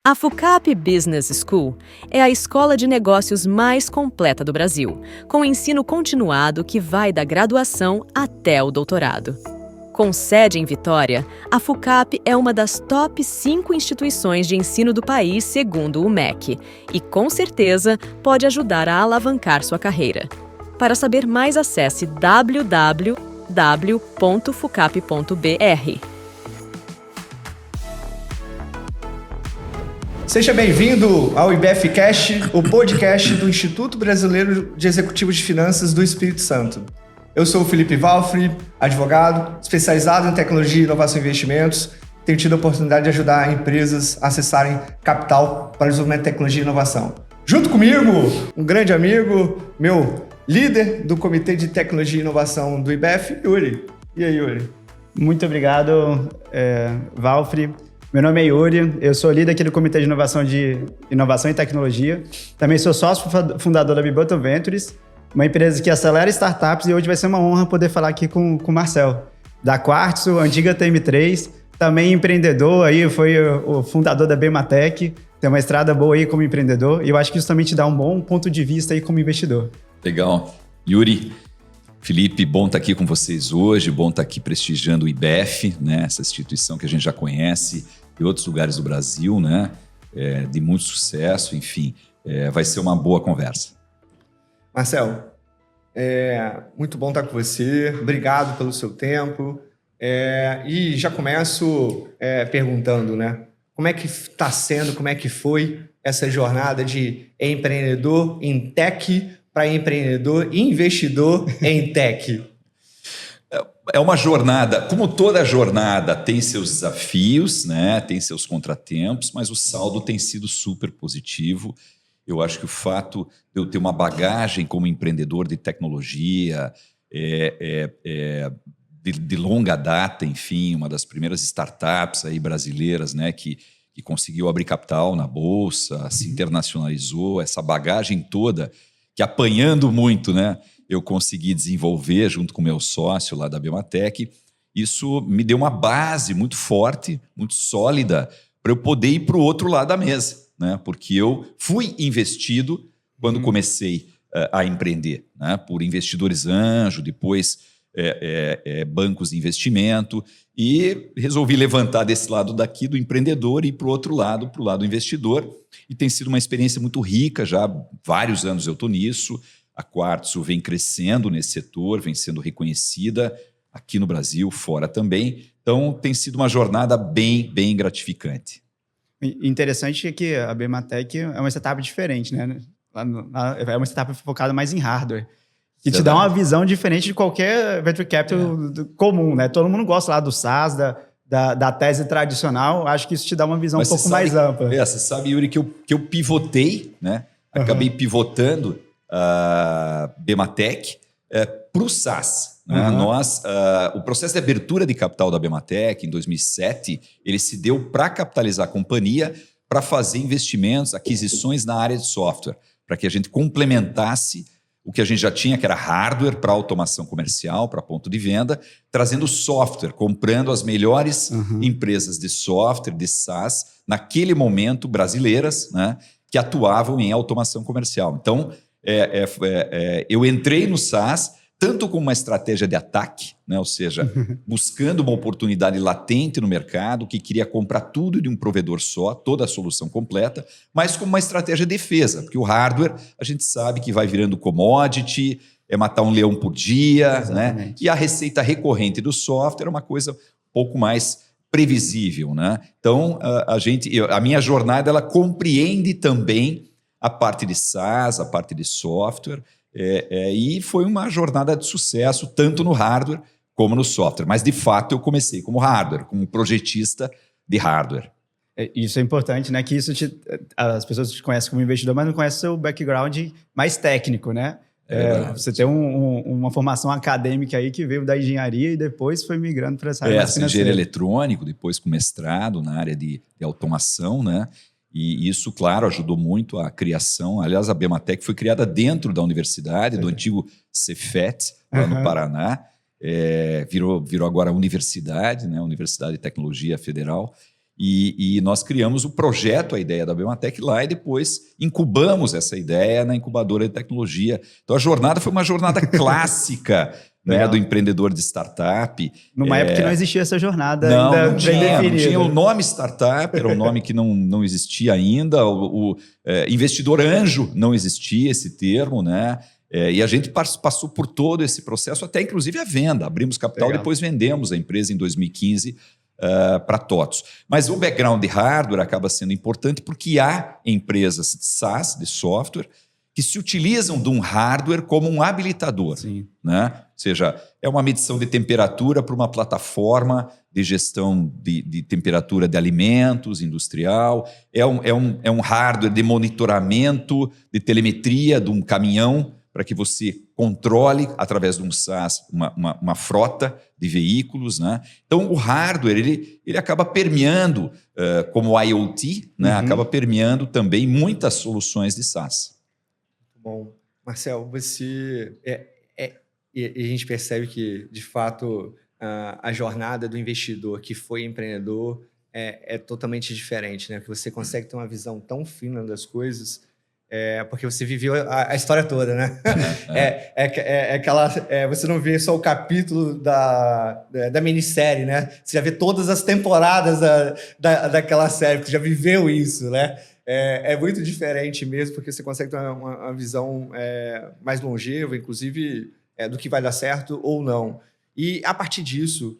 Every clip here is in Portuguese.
A FUCAP Business School é a escola de negócios mais completa do Brasil, com ensino continuado que vai da graduação até o doutorado. Com sede em Vitória, a FUCAP é uma das top 5 instituições de ensino do país segundo o MEC e, com certeza, pode ajudar a alavancar sua carreira. Para saber mais, acesse www.fucap.br. Seja bem-vindo ao IBFcast, o podcast do Instituto Brasileiro de Executivos de Finanças do Espírito Santo. Eu sou o Felipe Valfri, advogado, especializado em tecnologia, inovação e investimentos. Tenho tido a oportunidade de ajudar empresas a acessarem capital para desenvolvimento de tecnologia e inovação. Junto comigo, um grande amigo, meu líder do Comitê de Tecnologia e Inovação do IBF, Yuri. E aí, Yuri? Muito obrigado, Valfri. Meu nome é Yuri, eu sou líder aqui do Comitê de Inovação e Tecnologia. Também sou sócio fundador da Biboton Ventures, uma empresa que acelera startups, e hoje vai ser uma honra poder falar aqui com o Marcel, da Quartzo, antiga TM3, também empreendedor, aí foi o fundador da Bematec, tem uma estrada boa aí como empreendedor, e eu acho que isso também te dá um bom ponto de vista aí como investidor. Legal. Yuri, Felipe, bom estar aqui com vocês hoje, bom estar aqui prestigiando o IBF, né, essa instituição que a gente já conhece em outros lugares do Brasil, né, de muito sucesso, enfim, vai ser uma boa conversa. Marcel, muito bom estar com você, obrigado pelo seu tempo, e já começo perguntando, né, como é que está sendo, como é que foi essa jornada de empreendedor em tech para empreendedor e investidor em tech? É uma jornada, como toda jornada tem seus desafios, né? Tem seus contratempos, mas o saldo tem sido super positivo. Eu acho que o fato de eu ter uma bagagem como empreendedor de tecnologia, de longa data, enfim, uma das primeiras startups aí brasileiras, né, que conseguiu abrir capital na Bolsa, se internacionalizou, essa bagagem toda, que apanhando muito, né, eu consegui desenvolver junto com o meu sócio lá da Bematec. Isso me deu uma base muito forte, muito sólida, para eu poder ir para o outro lado da mesa, né? Porque eu fui investido quando comecei a empreender, né? Por investidores anjo, depois bancos de investimento, e resolvi levantar desse lado daqui do empreendedor e ir para o outro lado, para o lado do investidor. E tem sido uma experiência muito rica, já há vários anos eu estou nisso. A Quartzo vem crescendo nesse setor, vem sendo reconhecida aqui no Brasil, fora também. Então, tem sido uma jornada bem gratificante. Interessante é que a Bematec é uma startup diferente, né? É uma startup focada mais em hardware, que te dá uma visão diferente de qualquer venture capital comum, né? Todo mundo gosta lá do SaaS, da tese tradicional. Acho que isso te dá uma visão um pouco mais ampla. Você sabe, Yuri, que eu pivotei, né? Acabei pivotando a Bematec para o SaaS. Né? O processo de abertura de capital da Bematec, em 2007, ele se deu para capitalizar a companhia, para fazer investimentos, aquisições na área de software, para que a gente complementasse o que a gente já tinha, que era hardware para automação comercial, para ponto de venda, trazendo software, comprando as melhores empresas de software, de SaaS, naquele momento brasileiras, né, que atuavam em automação comercial. Então, eu entrei no SaaS tanto como uma estratégia de ataque, né, ou seja, buscando uma oportunidade latente no mercado, que queria comprar tudo de um provedor só, toda a solução completa, mas como uma estratégia de defesa, porque o hardware a gente sabe que vai virando commodity, é matar um leão por dia, né? E a receita recorrente do software é uma coisa um pouco mais previsível, né? Então, a minha jornada ela compreende também a parte de SaaS, a parte de software, e foi uma jornada de sucesso, tanto no hardware como no software. Mas, de fato, eu comecei como hardware, como projetista de hardware. Isso é importante, né? Que as pessoas te conhecem como investidor, mas não conhecem o seu background mais técnico, né? Você tem uma formação acadêmica aí que veio da engenharia e depois foi migrando para essa área financeira. Engenheiro eletrônico, depois com mestrado na área de automação, né? E isso, claro, ajudou muito a criação. Aliás, a Bematec foi criada dentro da universidade, do antigo Cefet, lá no Paraná. Virou agora a universidade, né? Universidade de Tecnologia Federal. E nós criamos o projeto, a ideia da Bematec lá, e depois incubamos essa ideia na incubadora de tecnologia. Então a jornada foi uma jornada clássica, né, do empreendedor de startup. Numa época que não existia essa jornada Não, ainda não bem tinha, definida. não tinha o nome startup, era um nome que não existia ainda. O investidor anjo não existia esse termo, né? E a gente passou por todo esse processo, até inclusive a venda. Abrimos capital, depois vendemos a empresa em 2015 para TOTVS. Mas o background de hardware acaba sendo importante porque há empresas de SaaS, de software, que se utilizam de um hardware como um habilitador. Sim. Né? Ou seja, é uma medição de temperatura para uma plataforma de gestão de temperatura de alimentos, industrial. É um hardware de monitoramento, de telemetria de um caminhão, para que você controle, através de um SaaS, uma frota de veículos. Né? Então, o hardware ele acaba permeando, como o IoT, né? Acaba permeando também muitas soluções de SaaS. Bom, Marcel, você... E a gente percebe que, de fato, a jornada do investidor que foi empreendedor é totalmente diferente, né? Que você consegue ter uma visão tão fina das coisas, porque você viveu a história toda, né? Você não vê só o capítulo da minissérie, né? Você já vê todas as temporadas daquela série, você já viveu isso, né? É muito diferente mesmo, porque você consegue ter uma visão mais longeva, inclusive, do que vai dar certo ou não. E, a partir disso,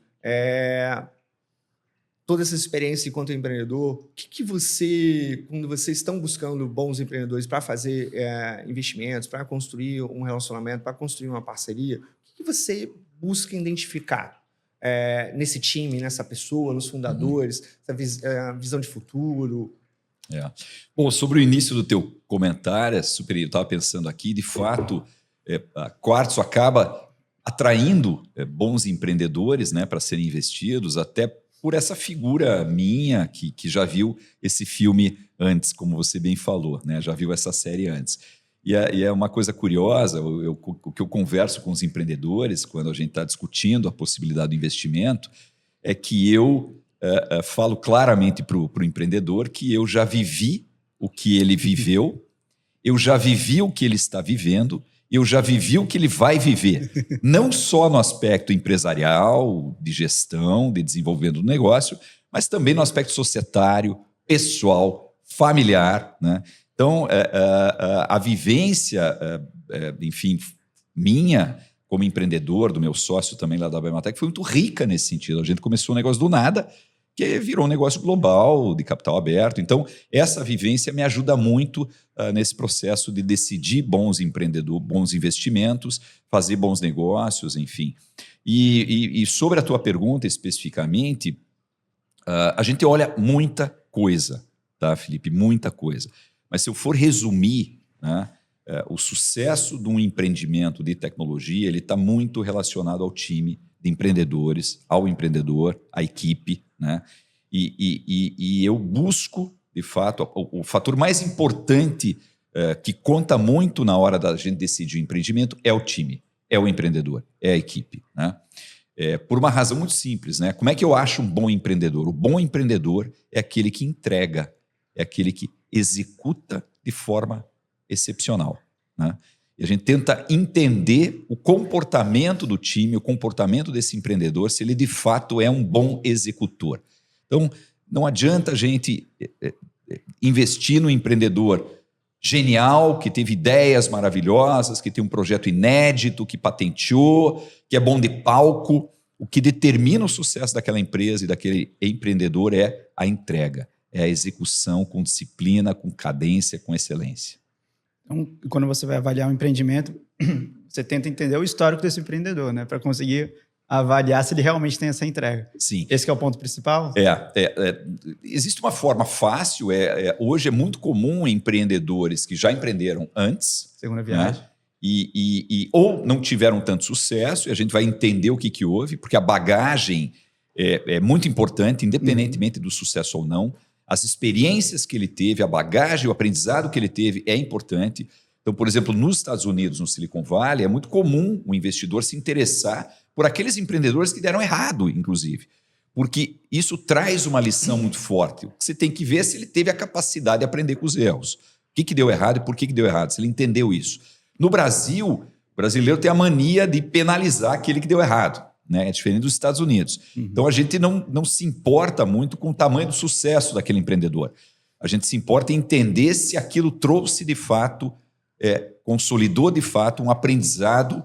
toda essa experiência enquanto empreendedor, o que você, quando vocês estão buscando bons empreendedores para fazer investimentos, para construir um relacionamento, para construir uma parceria, o que você busca identificar nesse time, nessa pessoa, nos fundadores, essa visão de futuro? Bom, sobre o início do teu comentário, eu estava pensando aqui, de fato, a Quartzo acaba atraindo bons empreendedores, né, para serem investidos, até por essa figura minha que já viu esse filme antes, como você bem falou, né, já viu essa série antes. E é uma coisa curiosa, o que eu converso com os empreendedores, quando a gente está discutindo a possibilidade do investimento, é que eu falo claramente para o empreendedor que eu já vivi o que ele viveu, eu já vivi o que ele está vivendo, eu já vivi o que ele vai viver. Não só no aspecto empresarial, de gestão, de desenvolvimento do negócio, mas também no aspecto societário, pessoal, familiar. Né? Então, a vivência, enfim, minha como empreendedor, do meu sócio também lá da Bematec, foi muito rica nesse sentido. A gente começou um negócio do nada, que virou um negócio global, de capital aberto. Então, essa vivência me ajuda muito nesse processo de decidir bons empreendedores, bons investimentos, fazer bons negócios, enfim. E sobre a tua pergunta especificamente, a gente olha muita coisa, tá, Felipe? Muita coisa. Mas se eu for resumir, né, o sucesso de um empreendimento de tecnologia, ele está muito relacionado ao time de empreendedores, ao empreendedor, à equipe, né? E eu busco, de fato, o fator mais importante que conta muito na hora da gente decidir o empreendimento é o time, é o empreendedor, é a equipe, né? Por uma razão muito simples, né? Como é que eu acho um bom empreendedor? O bom empreendedor é aquele que entrega, é aquele que executa de forma excepcional, né? E a gente tenta entender o comportamento do time, o comportamento desse empreendedor, se ele de fato é um bom executor. Então, não adianta a gente investir no empreendedor genial, que teve ideias maravilhosas, que tem um projeto inédito, que patenteou, que é bom de palco. O que determina o sucesso daquela empresa e daquele empreendedor é a entrega, é a execução com disciplina, com cadência, com excelência. Então, quando você vai avaliar um empreendimento, você tenta entender o histórico desse empreendedor, né? Para conseguir avaliar se ele realmente tem essa entrega. Sim. Esse que é o ponto principal? Existe uma forma fácil. Hoje é muito comum empreendedores que já empreenderam antes. Segunda viagem. Né? Ou não tiveram tanto sucesso, e a gente vai entender o que houve, porque a bagagem é muito importante, independentemente do sucesso ou não. As experiências que ele teve, a bagagem, o aprendizado que ele teve é importante. Então, por exemplo, nos Estados Unidos, no Silicon Valley, é muito comum o investidor se interessar por aqueles empreendedores que deram errado, inclusive. porque isso traz uma lição muito forte. O que você tem que ver é se ele teve a capacidade de aprender com os erros. O que deu errado e por que deu errado, se ele entendeu isso. No Brasil, o brasileiro tem a mania de penalizar aquele que deu errado, né? É diferente dos Estados Unidos. Então, a gente não se importa muito com o tamanho do sucesso daquele empreendedor. A gente se importa em entender se aquilo trouxe, de fato, consolidou, de fato, um aprendizado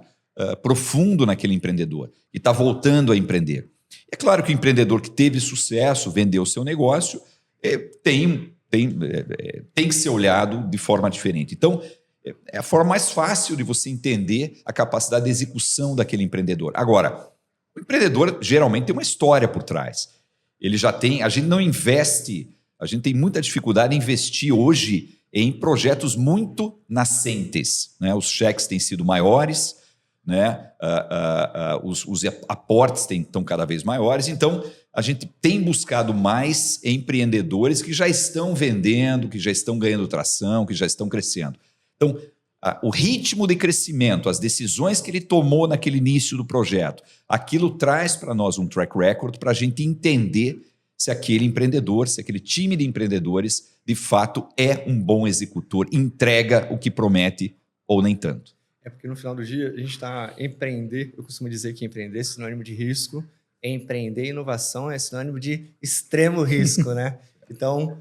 profundo naquele empreendedor e está voltando a empreender. É claro que o empreendedor que teve sucesso, vendeu o seu negócio, tem que ser olhado de forma diferente. Então, é a forma mais fácil de você entender a capacidade de execução daquele empreendedor. Agora, o empreendedor geralmente tem uma história por trás. Ele já tem... A gente não investe... A gente tem muita dificuldade em investir hoje em projetos muito nascentes, né? Os cheques têm sido maiores, né? Os aportes estão cada vez maiores. Então, a gente tem buscado mais empreendedores que já estão vendendo, que já estão ganhando tração, que já estão crescendo. Então, o ritmo de crescimento, as decisões que ele tomou naquele início do projeto, aquilo traz para nós um track record para a gente entender se aquele empreendedor, se aquele time de empreendedores, de fato, é um bom executor, entrega o que promete ou nem tanto. É porque no final do dia a gente está empreender, eu costumo dizer que empreender é sinônimo de risco, empreender inovação é sinônimo de extremo risco, né? Então,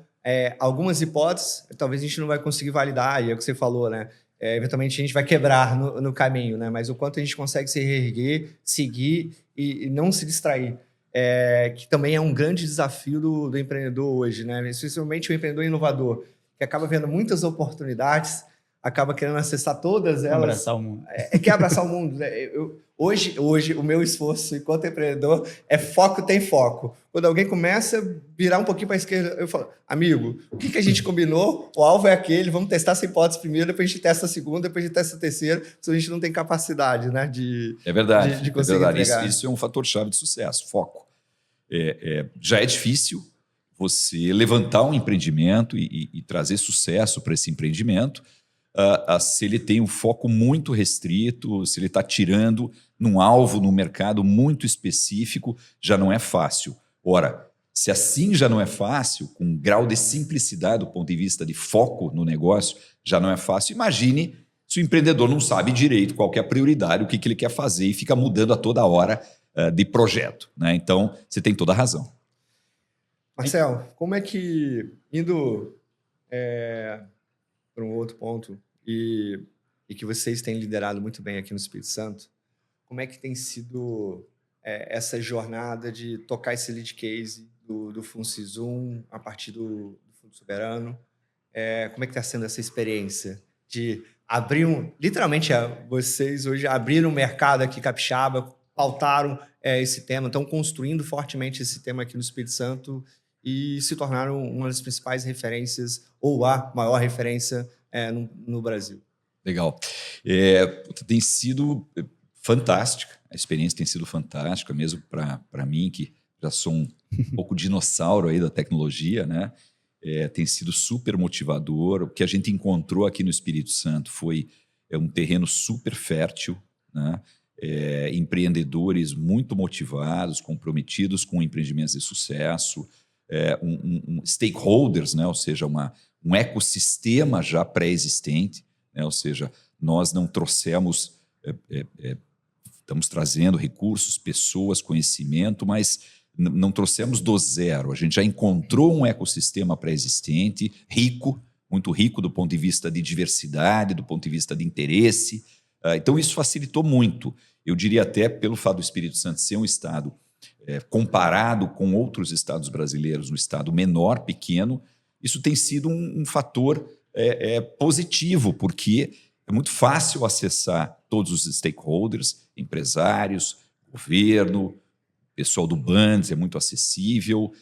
algumas hipóteses, talvez a gente não vai conseguir validar, e é o que você falou, né? Eventualmente a gente vai quebrar no caminho, né? Mas o quanto a gente consegue se reerguer, seguir e não se distrair. Que também é um grande desafio do empreendedor hoje, né? Especialmente o empreendedor inovador, que acaba vendo muitas oportunidades, acaba querendo acessar todas elas. Abraçar o mundo. Quer abraçar o mundo. Né? Hoje, o meu esforço enquanto empreendedor é foco tem foco. Quando alguém começa a virar um pouquinho para a esquerda, eu falo, amigo, o que a gente combinou? O alvo é aquele, vamos testar essa hipótese primeiro, depois a gente testa a segunda, depois a gente testa a terceira, senão a gente não tem capacidade, né, de conseguir entregar. Isso é um fator-chave de sucesso, foco. Já é difícil você levantar um empreendimento e trazer sucesso para esse empreendimento, se ele tem um foco muito restrito, se ele está tirando num alvo, num mercado muito específico, já não é fácil. Ora, se assim já não é fácil, com um grau de simplicidade do ponto de vista de foco no negócio, já não é fácil. Imagine se o empreendedor não sabe direito qual que é a prioridade, o que ele quer fazer e fica mudando a toda hora de projeto, né? Então, você tem toda a razão. Marcel, como é que, indo para um outro ponto, e que vocês têm liderado muito bem aqui no Espírito Santo, como é que tem sido essa jornada de tocar esse lead case do FunSisum a partir do Fundo Soberano? Como é que está sendo essa experiência de abrir literalmente, vocês hoje abriram um mercado aqui capixaba, pautaram esse tema, estão construindo fortemente esse tema aqui no Espírito Santo e se tornaram uma das principais referências ou a maior referência no Brasil. Legal. Tem sido fantástica, a experiência tem sido fantástica, mesmo para mim, que já sou um pouco dinossauro aí da tecnologia, né? Tem sido super motivador. O que a gente encontrou aqui no Espírito Santo foi um terreno super fértil, né? Empreendedores muito motivados, comprometidos com empreendimentos de sucesso, stakeholders, né? Ou seja, um ecossistema já pré-existente, né? Ou seja, nós não trouxemos, estamos trazendo recursos, pessoas, conhecimento, mas não trouxemos do zero. A gente já encontrou um ecossistema pré-existente, rico, muito rico do ponto de vista de diversidade, do ponto de vista de interesse. Então, isso facilitou muito. Eu diria até, pelo fato do Espírito Santo ser um estado comparado com outros estados brasileiros, um estado menor, pequeno, isso tem sido um fator positivo, porque é muito fácil acessar todos os stakeholders, empresários, governo, pessoal do Bands, é muito acessível.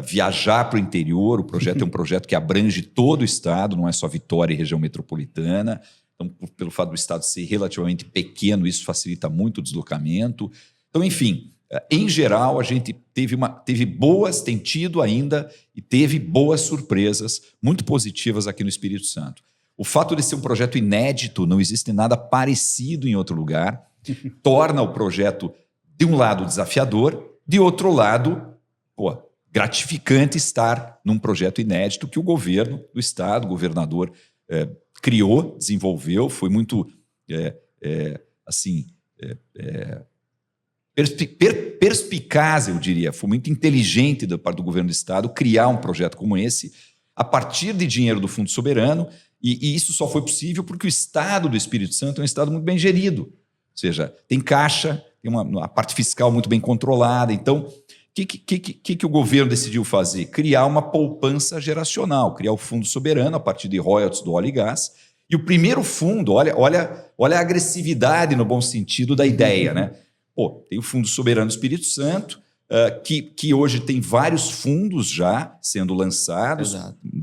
Viajar para o interior, o projeto é um projeto que abrange todo o estado, não é só Vitória e região metropolitana. Então, pelo fato do estado ser relativamente pequeno, isso facilita muito o deslocamento. Então, enfim, em geral, a gente tem tido ainda e teve boas surpresas muito positivas aqui no Espírito Santo. O fato de ser um projeto inédito, não existe nada parecido em outro lugar, torna o projeto, de um lado, desafiador, de outro lado, gratificante estar num projeto inédito que o governo do estado, o governador, criou, desenvolveu, foi muito, perspicaz, eu diria, foi muito inteligente da parte do governo do estado criar um projeto como esse a partir de dinheiro do Fundo Soberano, e isso só foi possível porque o estado do Espírito Santo é um estado muito bem gerido, ou seja, tem caixa, tem uma parte fiscal muito bem controlada. Então, o que o governo decidiu fazer? Criar uma poupança geracional, criar o Fundo Soberano a partir de royalties do óleo e gás. E o primeiro fundo, olha a agressividade no bom sentido da ideia, né? Tem o Fundo Soberano do Espírito Santo, que hoje tem vários fundos já sendo lançados,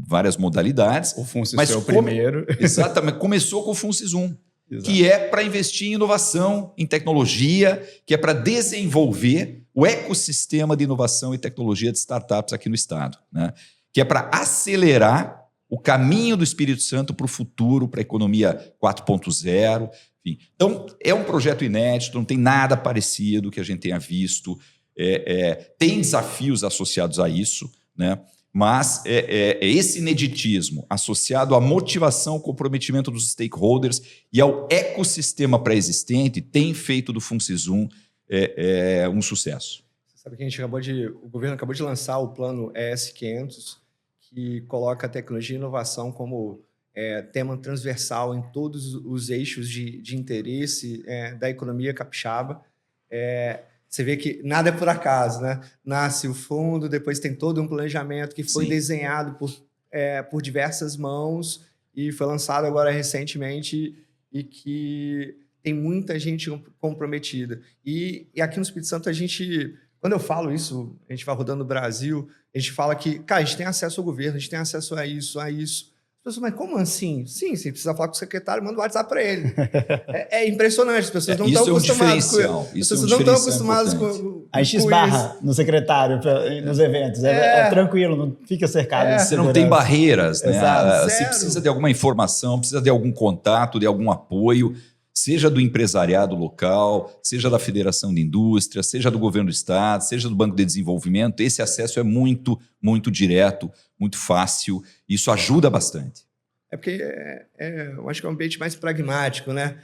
várias modalidades. O FunSys é o primeiro. Exatamente, começou com o FunSys 1, que é para investir em inovação, em tecnologia, que é para desenvolver o ecossistema de inovação e tecnologia de startups aqui no estado, né? Que é para acelerar o caminho do Espírito Santo para o futuro, para a economia 4.0. Enfim. Então, é um projeto inédito, não tem nada parecido que a gente tenha visto. Tem desafios associados a isso, né? Mas esse ineditismo associado à motivação, ao comprometimento dos stakeholders e ao ecossistema pré-existente tem feito do FunSys 1 um sucesso. Você sabe que o governo acabou de lançar o plano ES500, que coloca a tecnologia e inovação como tema transversal em todos os eixos de interesse da economia capixaba. Você vê que nada é por acaso, né? Nasce o fundo, depois tem todo um planejamento que foi desenhado por diversas mãos e foi lançado agora recentemente e que tem muita gente comprometida. E aqui no Espírito Santo, quando eu falo isso, a gente vai rodando o Brasil, a gente fala que, cara, a gente tem acesso ao governo, a gente tem acesso a isso. As pessoas, mas como assim? Sim, você precisa falar com o secretário, manda um WhatsApp para ele. É impressionante, as pessoas não estão acostumadas com isso. As pessoas não estão acostumadas com a gente esbarra no secretário nos eventos, é tranquilo, não fica cercado. Você não tem barreiras, né? Exato. Você precisa de alguma informação, precisa de algum contato, de algum apoio, seja do empresariado local, seja da Federação de Indústria, seja do governo do estado, seja do Banco de Desenvolvimento. Esse acesso é muito, muito direto, muito fácil. Isso ajuda bastante. Porque eu acho que é um ambiente mais pragmático, né?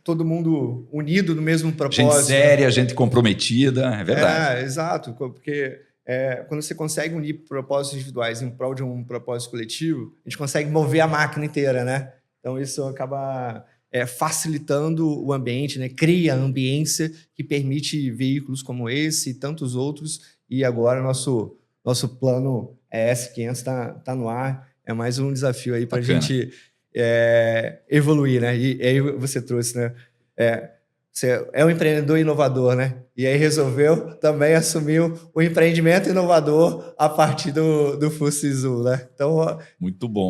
Todo mundo unido no mesmo propósito. Gente séria, gente comprometida, é verdade. Exato, porque quando você consegue unir propósitos individuais em prol de um propósito coletivo, a gente consegue mover a máquina inteira, né? Então isso acaba facilitando o ambiente, né? Cria a ambiência que permite veículos como esse e tantos outros. E agora nosso plano ES500 está no ar. É mais um desafio aí para a gente evoluir, né? E aí você trouxe, né? Você é um empreendedor inovador, né? E aí resolveu também assumir o empreendimento inovador a partir do FunSys 1, né? Então, muito bom.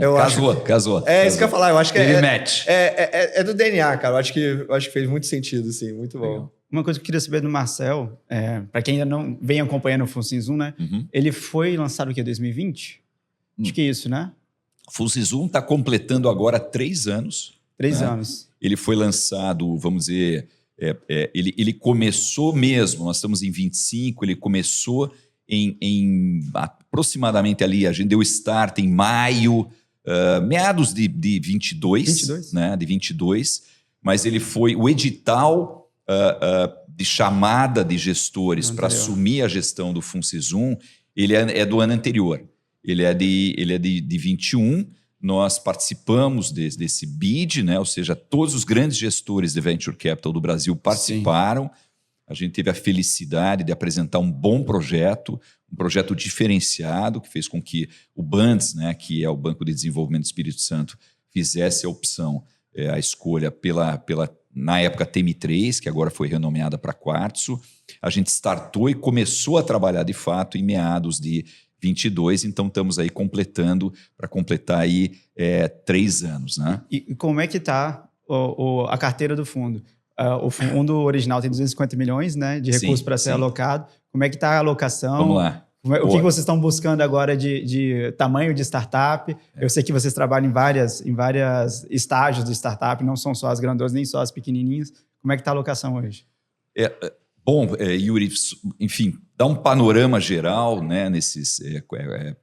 Casou. Isso que eu ia falar. Eu acho que é do DNA, cara. Eu acho que fez muito sentido, sim. Muito bom. Legal. Uma coisa que eu queria saber do Marcel, para quem ainda não vem acompanhando o FunSys 1, né? Ele foi lançado o quê? 2020? Acho que é isso, né? O FunSys 1 está completando agora 3 anos. 3 anos. Ele foi lançado, vamos dizer... ele começou mesmo, nós estamos em 25, ele começou em aproximadamente ali, a gente deu start em maio, meados de 22, né, de 22, mas ele foi o edital de chamada de gestores para assumir a gestão do FunSys 1, ele é do ano anterior, ele é de 21. Nós participamos desse bid, né? Ou seja, todos os grandes gestores de Venture Capital do Brasil participaram. Sim. A gente teve a felicidade de apresentar um bom projeto, um projeto diferenciado, que fez com que o BANDES, né, que é o Banco de Desenvolvimento do Espírito Santo, fizesse a opção, a escolha na época, TM3, que agora foi renomeada para Quartzo. A gente startou e começou a trabalhar, de fato, em meados de 22, então estamos aí para completar aí 3 anos, né? E como é que está a carteira do fundo? O fundo original tem 250 milhões, né, de recursos para ser alocado. Como é que está a alocação? Vamos lá. O que vocês estão buscando agora de tamanho de startup? Eu sei que vocês trabalham em vários estágios de startup, não são só as grandonas, nem só as pequenininhas. Como é que está a alocação hoje? Bom, Yuri, enfim, dá um panorama geral, né, nesses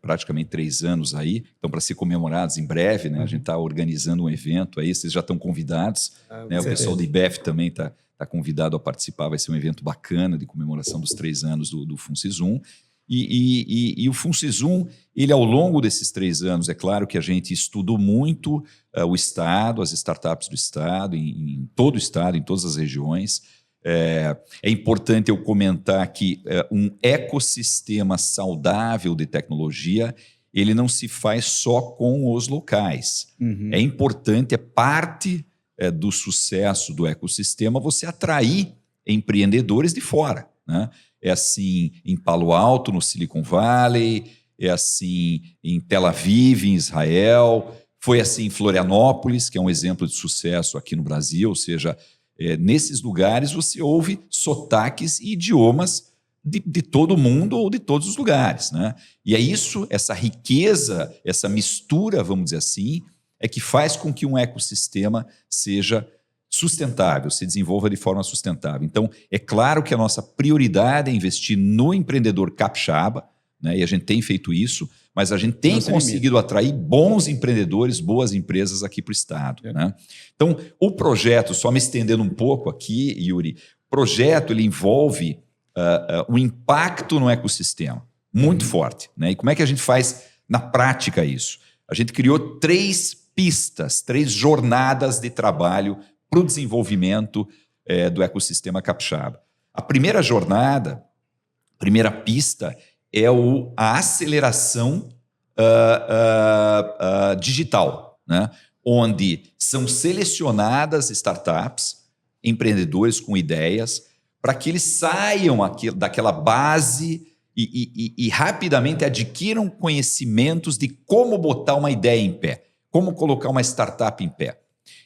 praticamente 3 anos aí, então para ser comemorados em breve, né, a gente está organizando um evento aí, vocês já estão convidados, né, o pessoal do IBEF também está convidado a participar, vai ser um evento bacana de comemoração dos 3 anos do FUNSIS-1. E o FUNSIS-1, ele ao longo desses 3 anos, é claro que a gente estudou muito o Estado, as startups do Estado, em todo o Estado, em todas as regiões. É importante eu comentar que um ecossistema saudável de tecnologia, ele não se faz só com os locais. É importante, é parte do sucesso do ecossistema você atrair empreendedores de fora, né? É assim em Palo Alto, no Silicon Valley, é assim em Tel Aviv, em Israel, foi assim em Florianópolis, que é um exemplo de sucesso aqui no Brasil, ou seja, nesses lugares você ouve sotaques e idiomas de todo mundo ou de todos os lugares, né? E é isso, essa riqueza, essa mistura, vamos dizer assim, é que faz com que um ecossistema seja sustentável, se desenvolva de forma sustentável. Então, é claro que a nossa prioridade é investir no empreendedor capixaba, né? E a gente tem feito isso, mas a gente tem conseguido atrair bons empreendedores, boas empresas aqui para o Estado, né? Então, o projeto, só me estendendo um pouco aqui, Yuri, o projeto ele envolve um impacto no ecossistema muito forte, né? E como é que a gente faz na prática isso? A gente criou 3 pistas, 3 jornadas de trabalho para o desenvolvimento do ecossistema capixaba. A primeira jornada, primeira pista, é a aceleração digital, né? Onde são selecionadas startups, empreendedores com ideias, para que eles saiam daquela base e rapidamente adquiram conhecimentos de como botar uma ideia em pé, como colocar uma startup em pé.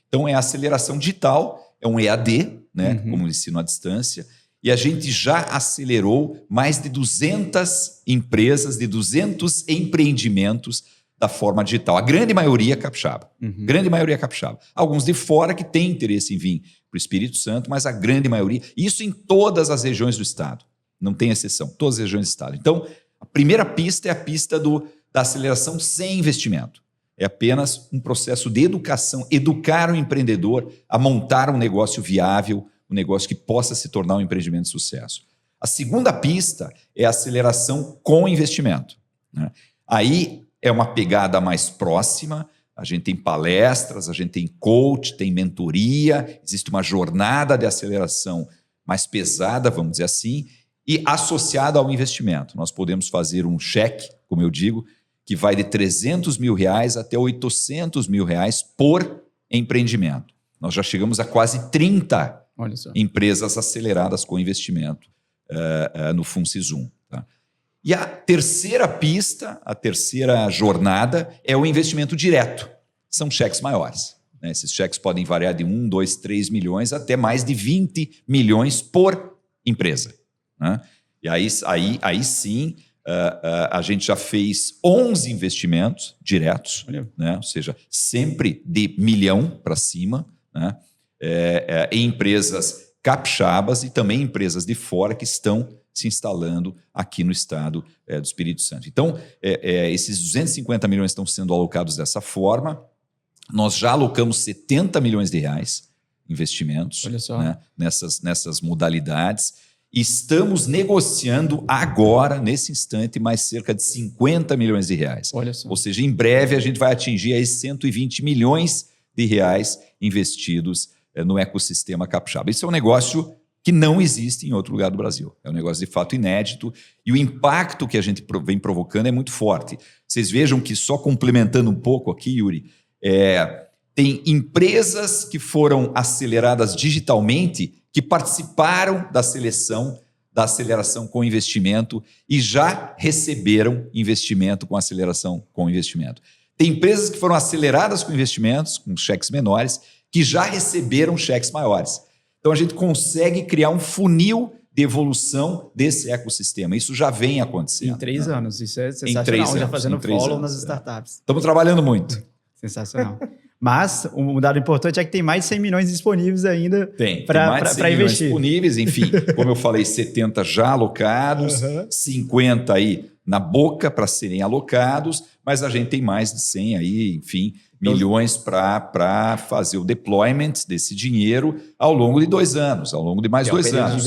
Então, é a aceleração digital, é um EAD, né, como ensino à distância, e a gente já acelerou mais de 200 empresas, de 200 empreendimentos da forma digital. A grande maioria capixaba. Grande maioria capixaba. Alguns de fora que têm interesse em vir para o Espírito Santo, mas a grande maioria, isso em todas as regiões do Estado. Não tem exceção, todas as regiões do Estado. Então, a primeira pista é a pista da aceleração sem investimento. É apenas um processo de educação, educar o empreendedor a montar um negócio viável, um negócio que possa se tornar um empreendimento de sucesso. A segunda pista é a aceleração com investimento, né? Aí é uma pegada mais próxima, a gente tem palestras, a gente tem coach, tem mentoria, existe uma jornada de aceleração mais pesada, vamos dizer assim, e associada ao investimento. Nós podemos fazer um cheque, como eu digo, que vai de R$300 mil até R$800 mil por empreendimento. Nós já chegamos a quase 30 empresas aceleradas com investimento no FUNSIS-1. Tá? E a terceira pista, a terceira jornada, é o investimento direto. São cheques maiores, né? Esses cheques podem variar de 1, 2, 3 milhões até mais de 20 milhões por empresa, né? E aí sim, a gente já fez 11 investimentos diretos, né? Ou seja, sempre de R$1 milhão para cima, né? Em empresas capixabas e também empresas de fora que estão se instalando aqui no estado do Espírito Santo. Então, esses 250 milhões estão sendo alocados dessa forma. Nós já alocamos R$70 milhões em investimentos, né, nessas modalidades. Estamos negociando agora, nesse instante, mais cerca de R$50 milhões. Ou seja, em breve a gente vai atingir aí R$120 milhões investidos no ecossistema capixaba. Isso é um negócio que não existe em outro lugar do Brasil. É um negócio de fato inédito e o impacto que a gente vem provocando é muito forte. Vocês vejam que, só complementando um pouco aqui, Yuri, tem empresas que foram aceleradas digitalmente que participaram da seleção, da aceleração com investimento e já receberam investimento com aceleração com investimento. Tem empresas que foram aceleradas com investimentos, com cheques menores, que já receberam cheques maiores. Então, a gente consegue criar um funil de evolução desse ecossistema. Isso já vem acontecendo. Em 3 anos. Isso é sensacional. Já fazendo follow nas startups. Estamos trabalhando muito. Sensacional. Mas um dado importante é que tem mais de 100 milhões disponíveis ainda para investir. Disponíveis, enfim, como eu falei, 70 já alocados, 50 aí na boca para serem alocados, mas a gente tem mais de 100 aí, enfim, milhões para fazer o deployment desse dinheiro ao longo de 2 anos, ao longo de mais 2 anos.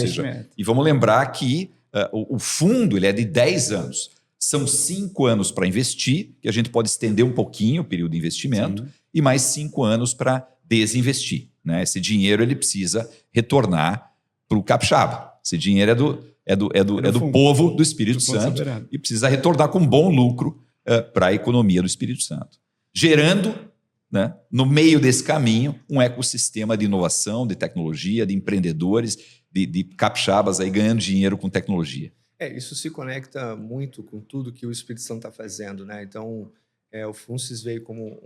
E vamos lembrar que o fundo ele é de 10 anos. São 5 anos para investir, que a gente pode estender um pouquinho o período de investimento, e mais 5 anos para desinvestir. Né? Esse dinheiro ele precisa retornar para o capixaba. Esse dinheiro é do povo do Espírito Santo e precisa retornar com bom lucro para a economia do Espírito Santo. Gerando, né, no meio desse caminho, um ecossistema de inovação, de tecnologia, de empreendedores, de capixabas aí ganhando dinheiro com tecnologia. Isso se conecta muito com tudo que o Espírito Santo está fazendo, né? Então, o FUNCES veio como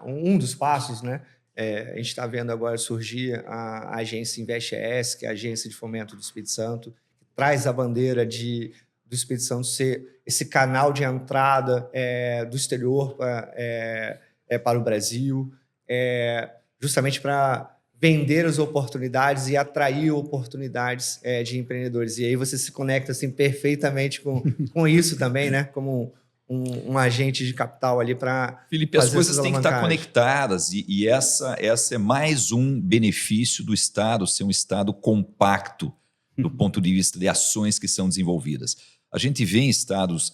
um dos passos, né? A gente está vendo agora surgir a agência InvestES, que é a agência de fomento do Espírito Santo, que traz a bandeira do Espírito Santo ser esse canal de entrada do exterior para o Brasil, justamente para vender as oportunidades e atrair oportunidades de empreendedores. E aí você se conecta assim, perfeitamente com isso também, né? Como um agente de capital ali para... Felipe, as coisas têm que estar conectadas e essa é mais um benefício do Estado, ser um Estado compacto do ponto de vista de ações que são desenvolvidas. A gente vê em estados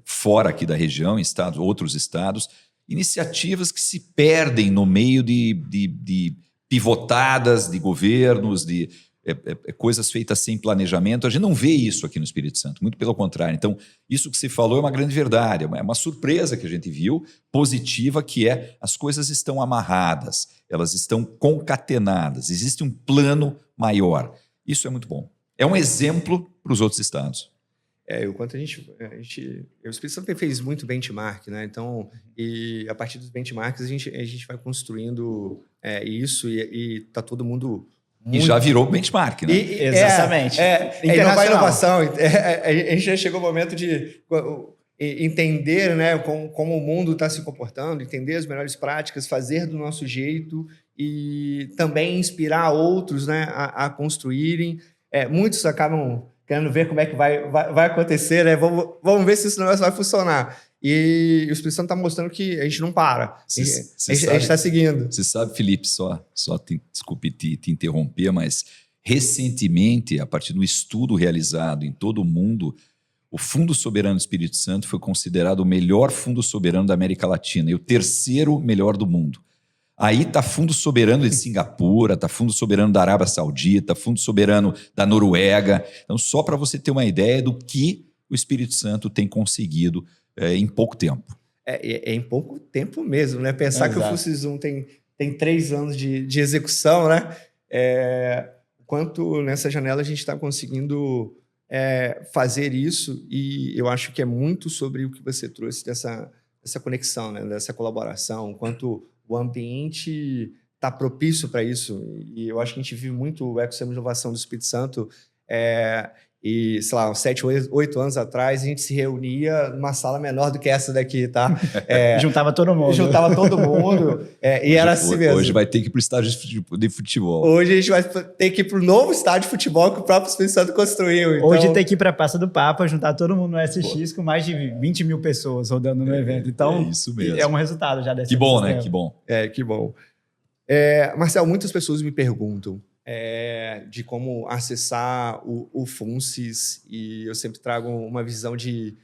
fora aqui da região, em outros estados, iniciativas que se perdem no meio de pivotadas de governos, de coisas feitas sem planejamento. A gente não vê isso aqui no Espírito Santo, muito pelo contrário. Então, isso que você falou é uma grande verdade, é uma surpresa que a gente viu, positiva, que as coisas estão amarradas, elas estão concatenadas, existe um plano maior. Isso é muito bom. É um exemplo para os outros estados. O quanto o Espírito Santo fez muito benchmark, né? Então, e a partir dos benchmarks a gente vai construindo isso e tá todo mundo muito... E já virou benchmark, né? Exatamente. Inovar inovação. A gente já chegou ao momento de entender, né, como o mundo está se comportando, entender as melhores práticas, fazer do nosso jeito e também inspirar outros, né, a construírem. Muitos acabam querendo ver como é que vai acontecer, né? Vamos ver se esse negócio vai funcionar. E o Espírito Santo está mostrando que a gente não para. A gente está seguindo. Você sabe, Felipe, desculpe te interromper, mas recentemente, a partir do estudo realizado em todo o mundo, o Fundo Soberano do Espírito Santo foi considerado o melhor fundo soberano da América Latina e o 3º melhor do mundo. Aí está Fundo Soberano de Singapura, está Fundo Soberano da Arábia Saudita, Fundo Soberano da Noruega. Então, só para você ter uma ideia do que o Espírito Santo tem conseguido em pouco tempo. Em pouco tempo mesmo, né? Pensar que o FUNCES 1 tem 3 anos de execução, né? Quanto nessa janela a gente está conseguindo fazer isso, e eu acho que é muito sobre o que você trouxe dessa conexão, né? Dessa colaboração, quanto o ambiente está propício para isso. E eu acho que a gente vive muito o ecossistema de inovação do Espírito Santo. E, sei lá, uns 7, 8 anos atrás, a gente se reunia numa sala menor do que essa daqui, tá? Juntava todo mundo. E era assim mesmo. Hoje vai ter que ir para o estádio de futebol. Hoje a gente vai ter que ir para o novo estádio de futebol que o próprio Espírito Santo construiu. Então... Hoje tem que ir para a Praça do Papa, juntar todo mundo no SX com mais de 20 mil pessoas rodando no evento. Então, isso mesmo. É um resultado já desse. Que bom, né? Que bom. Que bom. Marcelo, muitas pessoas me perguntam de como acessar o FUNCES, e eu sempre trago uma visão de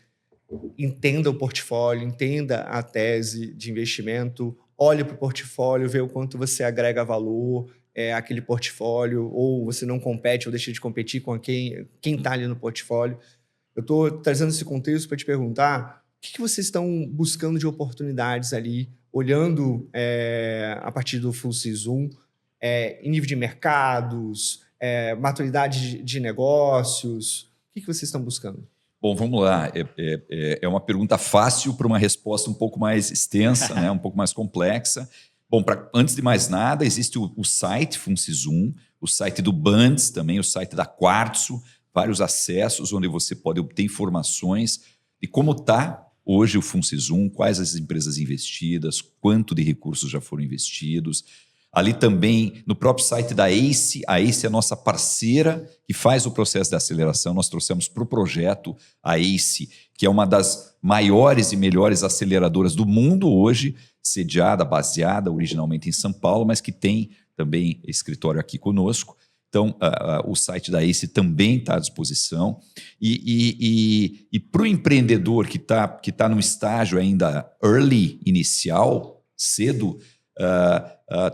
entenda o portfólio, entenda a tese de investimento, olhe para o portfólio, vê o quanto você agrega valor àquele portfólio, ou você não compete ou deixa de competir com quem está ali no portfólio. Eu estou trazendo esse contexto para te perguntar o que vocês estão buscando de oportunidades ali, olhando a partir do FUNCES 1, em nível de mercados, maturidade de negócios. O que vocês estão buscando? Bom, vamos lá. É uma pergunta fácil para uma resposta um pouco mais extensa, né? Um pouco mais complexa. Bom, antes de mais nada, existe o site FUNCES 1, o site do Bands também, o site da Quartzo, vários acessos onde você pode obter informações de como está hoje o FunSysUm, quais as empresas investidas, quanto de recursos já foram investidos. Ali também, no próprio site da ACE, a ACE é a nossa parceira que faz o processo de aceleração. Nós trouxemos para o projeto a ACE, que é uma das maiores e melhores aceleradoras do mundo hoje, sediada, baseada originalmente em São Paulo, mas que tem também escritório aqui conosco. Então, o site da ACE também está à disposição. E para o empreendedor que tá no estágio ainda early, inicial, cedo,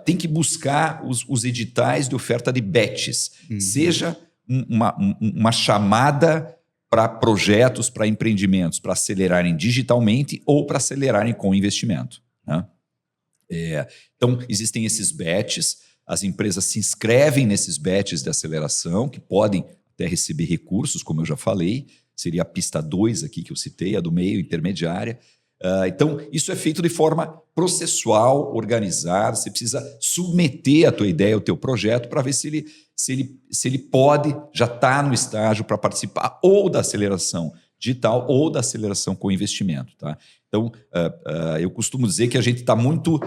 tem que buscar os editais de oferta de batches. Seja uma chamada para projetos, para empreendimentos, para acelerarem digitalmente ou para acelerarem com investimento, né? Então, existem esses batches. As empresas se inscrevem nesses batches de aceleração, que podem até receber recursos, como eu já falei. Seria a pista 2 aqui que eu citei, a do meio, intermediária. Então, isso é feito de forma processual, organizada. Você precisa submeter a tua ideia, o teu projeto, para ver se ele pode, já está no estágio para participar ou da aceleração digital ou da aceleração com investimento, tá? Então, eu costumo dizer que a gente está muito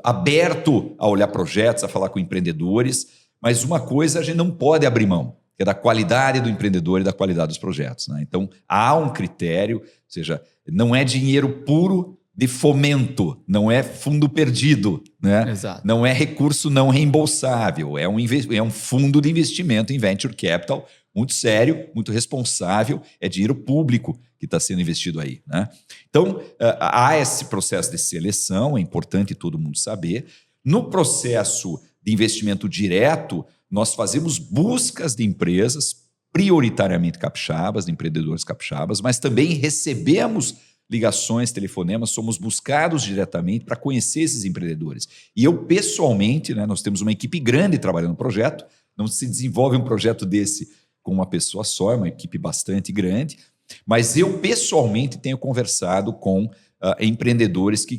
aberto a olhar projetos, a falar com empreendedores, mas uma coisa a gente não pode abrir mão, que é da qualidade do empreendedor e da qualidade dos projetos, né? Então, há um critério, ou seja, não é dinheiro puro de fomento, não é fundo perdido, né? Exato. Não é recurso não reembolsável, é um fundo de investimento em venture capital muito sério, muito responsável, é dinheiro público que está sendo investido aí, né? Então, há esse processo de seleção, é importante todo mundo saber. No processo de investimento direto, nós fazemos buscas de empresas, prioritariamente capixabas, de empreendedores capixabas, mas também recebemos ligações, telefonemas, somos buscados diretamente para conhecer esses empreendedores. E eu, pessoalmente, né, nós temos uma equipe grande trabalhando no projeto, não se desenvolve um projeto desse com uma pessoa só, é uma equipe bastante grande, mas eu, pessoalmente, tenho conversado com empreendedores que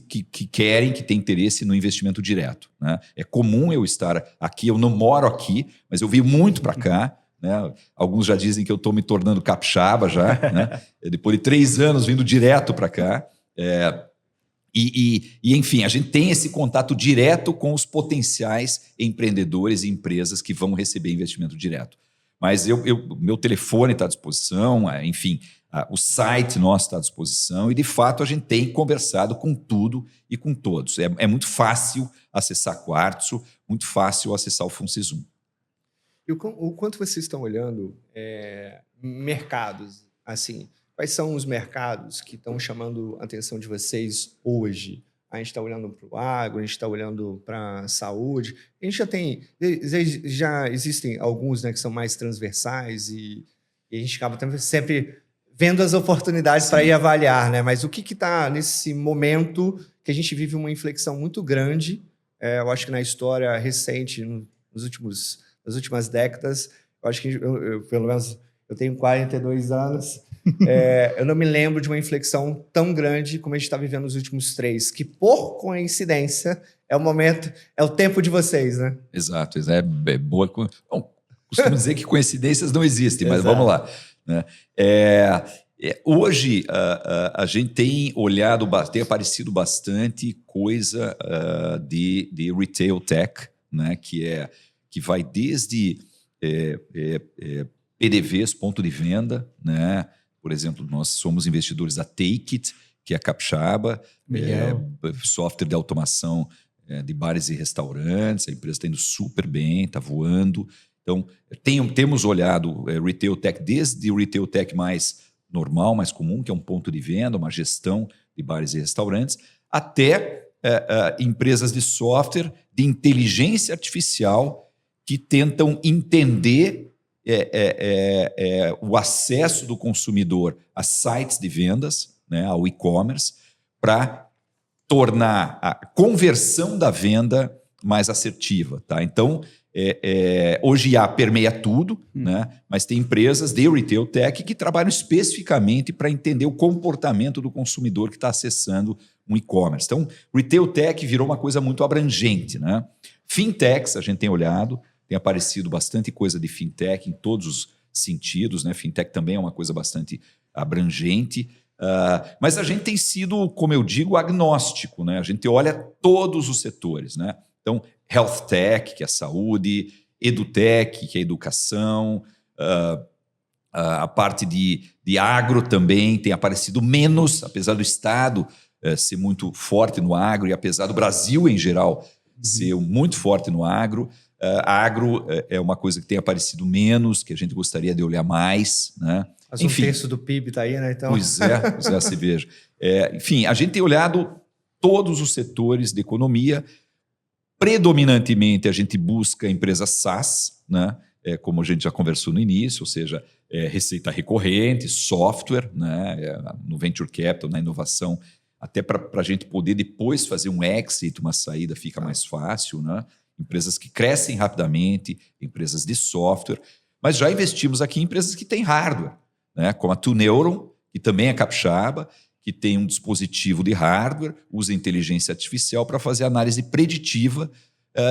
querem, que têm interesse no investimento direto, né? É comum eu estar aqui, eu não moro aqui, mas eu venho muito para cá, né? Alguns já dizem que eu estou me tornando capixaba já, né? Depois de 3 anos vindo direto para cá. Enfim, a gente tem esse contato direto com os potenciais empreendedores e empresas que vão receber investimento direto. Mas meu telefone está à disposição, enfim, o site nosso está à disposição e, de fato, a gente tem conversado com tudo e com todos. É muito fácil acessar Quartzo, muito fácil acessar o FunSysUm. E o quanto vocês estão olhando mercados, assim, quais são os mercados que estão chamando a atenção de vocês hoje? A gente está olhando para o agro, a gente está olhando para a saúde. A gente já existem alguns, né, que são mais transversais e a gente acaba sempre vendo as oportunidades para ir avaliar, né? Mas o que está nesse momento que a gente vive uma inflexão muito grande, eu acho que na história recente, nas últimas décadas, eu acho que pelo menos eu tenho 42 anos, eu não me lembro de uma inflexão tão grande como a gente está vivendo nos últimos 3, que, por coincidência, é o tempo de vocês, né? Exato, é boa. Bom, costumo dizer que coincidências não existem, mas vamos lá, né? Hoje, a gente tem olhado, tem aparecido bastante coisa de retail tech, né? Que vai desde PDVs, ponto de venda, né? Por exemplo, nós somos investidores da Take It, que é a capixaba, software de automação de bares e restaurantes. A empresa está indo super bem, está voando. Então, temos olhado retail tech, desde o retail tech mais normal, mais comum, que é um ponto de venda, uma gestão de bares e restaurantes, até empresas de software, de inteligência artificial, que tentam entender o acesso do consumidor a sites de vendas, né, ao e-commerce, para tornar a conversão da venda mais assertiva, tá? Então, hoje permeia tudo, né? Mas tem empresas de retail tech que trabalham especificamente para entender o comportamento do consumidor que está acessando um e-commerce. Então, retail tech virou uma coisa muito abrangente, né? Fintechs, a gente tem olhado, tem aparecido bastante coisa de fintech em todos os sentidos, né? Fintech também é uma coisa bastante abrangente. Mas a gente tem sido, como eu digo, agnóstico, né? A gente olha todos os setores, né? Então, Health Tech, que é a saúde, EduTech, que é a educação, a parte de agro também tem aparecido menos, apesar do Estado ser muito forte no agro e apesar do Brasil, em geral, ser muito forte no agro. Agro é uma coisa que tem aparecido menos, que a gente gostaria de olhar mais, né? Mas enfim, 1/3 do PIB está aí, né? Então... Pois é, se veja. Enfim, a gente tem olhado todos os setores da economia. Predominantemente, a gente busca empresas SaaS, né? Como a gente já conversou no início, ou seja, receita recorrente, software, né? No Venture Capital, na inovação, até para a gente poder depois fazer um exit, uma saída, fica mais fácil, né? Empresas que crescem rapidamente, empresas de software, mas já investimos aqui em empresas que têm hardware, né? Como a TuNeuron, que também é capixaba, que tem um dispositivo de hardware, usa inteligência artificial para fazer análise preditiva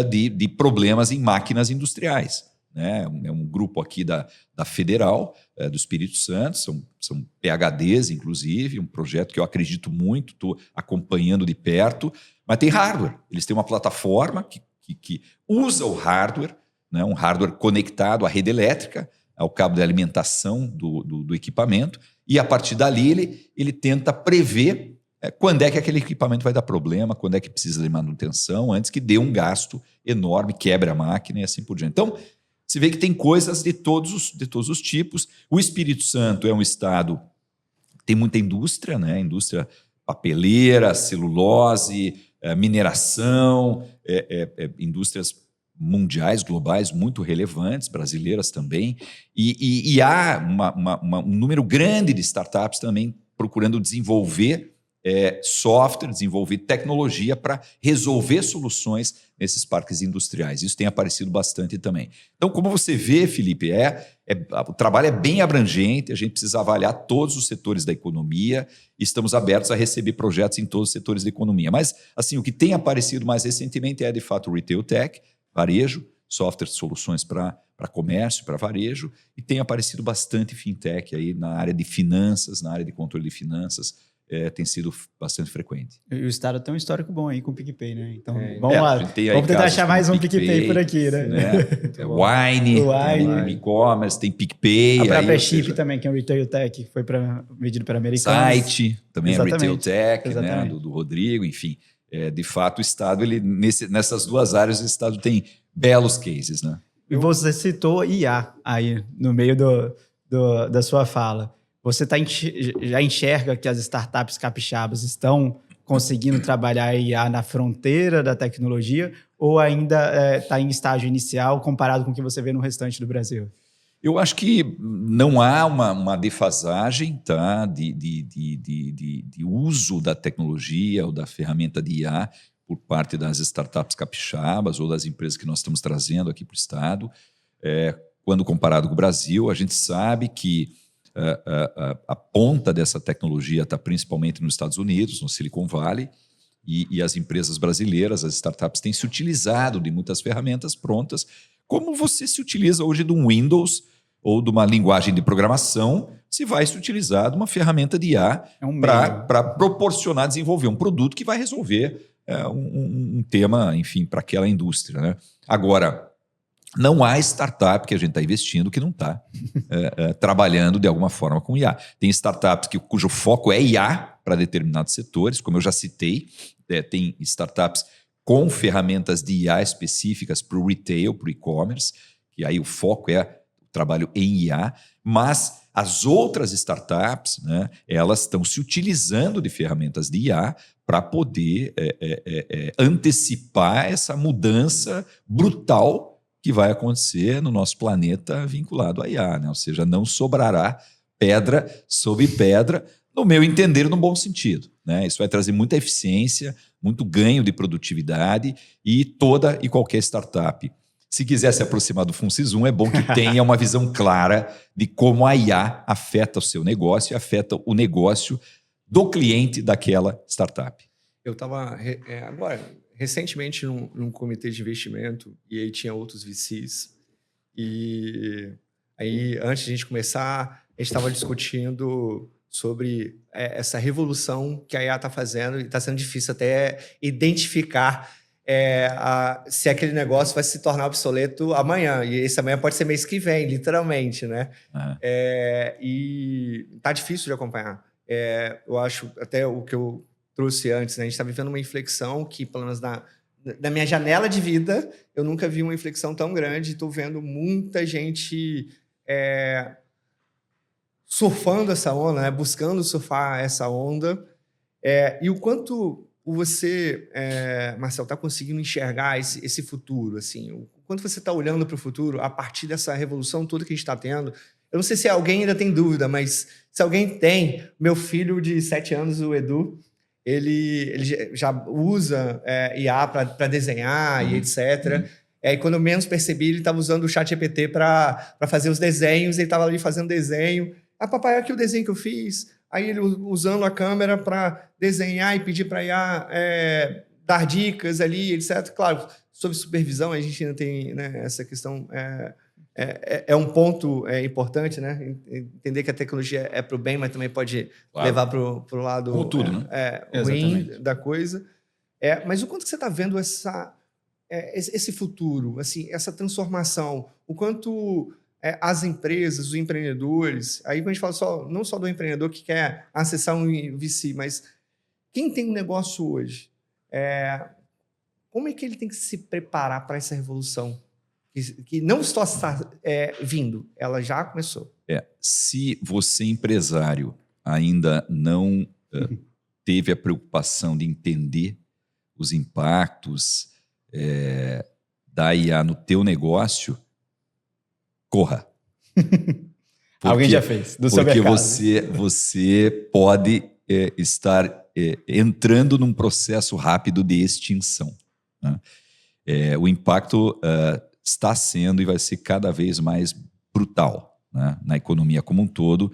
de problemas em máquinas industriais, né? É um grupo aqui da Federal, do Espírito Santo, são PhDs, inclusive, um projeto que eu acredito muito, estou acompanhando de perto, mas tem hardware. Eles têm uma plataforma que usa o hardware, né? Um hardware conectado à rede elétrica, ao cabo de alimentação do equipamento, e a partir dali ele tenta prever quando é que aquele equipamento vai dar problema, quando é que precisa de manutenção, antes que dê um gasto enorme, quebre a máquina e assim por diante. Então, você vê que tem coisas de todos os tipos. O Espírito Santo é um estado que tem muita indústria, né? Indústria papeleira, celulose, mineração, indústrias mundiais, globais, muito relevantes, brasileiras também, e há um número grande de startups também procurando desenvolver software, desenvolver tecnologia para resolver soluções nesses parques industriais. Isso tem aparecido bastante também. Então, como você vê, Felipe, o trabalho é bem abrangente, a gente precisa avaliar todos os setores da economia e estamos abertos a receber projetos em todos os setores da economia. Mas, assim, o que tem aparecido mais recentemente de fato, o Retail Tech, varejo, software de soluções para comércio, para varejo, e tem aparecido bastante fintech aí na área de finanças, na área de controle de finanças, tem sido bastante frequente. E o Estado tem um histórico bom aí com o PicPay, né? Então, vamos lá. Vamos tentar achar mais um PicPay, PicPay por aqui, né? Wine, tem e-commerce, tem PicPay. A própria Chip também, que é um Retail Tech, foi vendido para americanos. Site, também é Retail Tech, né? Do Rodrigo, enfim. De fato, o Estado, nessas duas áreas, o Estado tem belos cases, né? E você citou IA aí no meio da sua fala. Você já enxerga que as startups capixabas estão conseguindo trabalhar a IA na fronteira da tecnologia ou ainda está em estágio inicial comparado com o que você vê no restante do Brasil? Eu acho que não há uma defasagem, tá, de uso da tecnologia ou da ferramenta de IA por parte das startups capixabas ou das empresas que nós estamos trazendo aqui para o Estado. Quando comparado com o Brasil, a gente sabe que a ponta dessa tecnologia está principalmente nos Estados Unidos, no Silicon Valley, e as empresas brasileiras, as startups, têm se utilizado de muitas ferramentas prontas, como você se utiliza hoje de um Windows ou de uma linguagem de programação, se vai se utilizar de uma ferramenta de IA para proporcionar, desenvolver um produto que vai resolver um tema, enfim, para aquela indústria, né? Agora, não há startup que a gente está investindo que não está trabalhando de alguma forma com IA. Tem startups cujo foco é IA para determinados setores, como eu já citei, tem startups com ferramentas de IA específicas para o retail, para o e-commerce, que aí o foco é trabalho em IA, mas as outras startups, né, elas estão se utilizando de ferramentas de IA para poder antecipar essa mudança brutal que vai acontecer no nosso planeta vinculado à IA, né? Ou seja, não sobrará pedra sobre pedra, no meu entender, no bom sentido, né? Isso vai trazer muita eficiência, muito ganho de produtividade e toda e qualquer startup, se quiser se aproximar do FUNSIS-1, é bom que tenha uma visão clara de como a IA afeta o seu negócio e afeta o negócio do cliente daquela startup. Eu estava agora, recentemente, num comitê de investimento, e aí tinha outros VCs, e aí, antes de a gente começar, a gente estava discutindo sobre essa revolução que a IA está fazendo, e está sendo difícil até identificar se aquele negócio vai se tornar obsoleto amanhã. E esse amanhã pode ser mês que vem, literalmente, né? E tá difícil de acompanhar. Eu acho, até o que eu trouxe antes, né? A gente está vivendo uma inflexão que, pelo menos na minha janela de vida, eu nunca vi uma inflexão tão grande. Estou vendo muita gente surfando essa onda, né? Buscando surfar essa onda. E o quanto você, Marcel, está conseguindo enxergar esse futuro? Assim, o quanto você está olhando para o futuro a partir dessa revolução toda que a gente está tendo? Eu não sei se alguém ainda tem dúvida, mas se alguém tem, meu filho de 7 anos, o Edu, ele já usa IA para desenhar e etc. E quando eu menos percebi, ele estava usando o ChatGPT para fazer os desenhos, ele estava ali fazendo desenho. Papai, aqui o desenho que eu fiz. Aí ele usando a câmera para desenhar e pedir para IA dar dicas ali, etc. Claro, sob supervisão, a gente ainda tem, né, essa questão. É um ponto importante, né? Entender que a tecnologia é para o bem, mas também pode levar para o lado como tudo, né? Ruim da coisa. Mas o quanto que você está vendo esse futuro, assim, essa transformação? O quanto as empresas, os empreendedores... Aí a gente fala não só do empreendedor que quer acessar um VC, mas quem tem um negócio hoje, como é que ele tem que se preparar para essa revolução? Que não só está vindo, ela já começou. Se você, empresário, ainda não teve a preocupação de entender os impactos da IA no teu negócio, corra. Alguém já fez, do seu mercado. Porque você pode estar entrando num processo rápido de extinção, né? O impacto está sendo e vai ser cada vez mais brutal, né, na economia como um todo,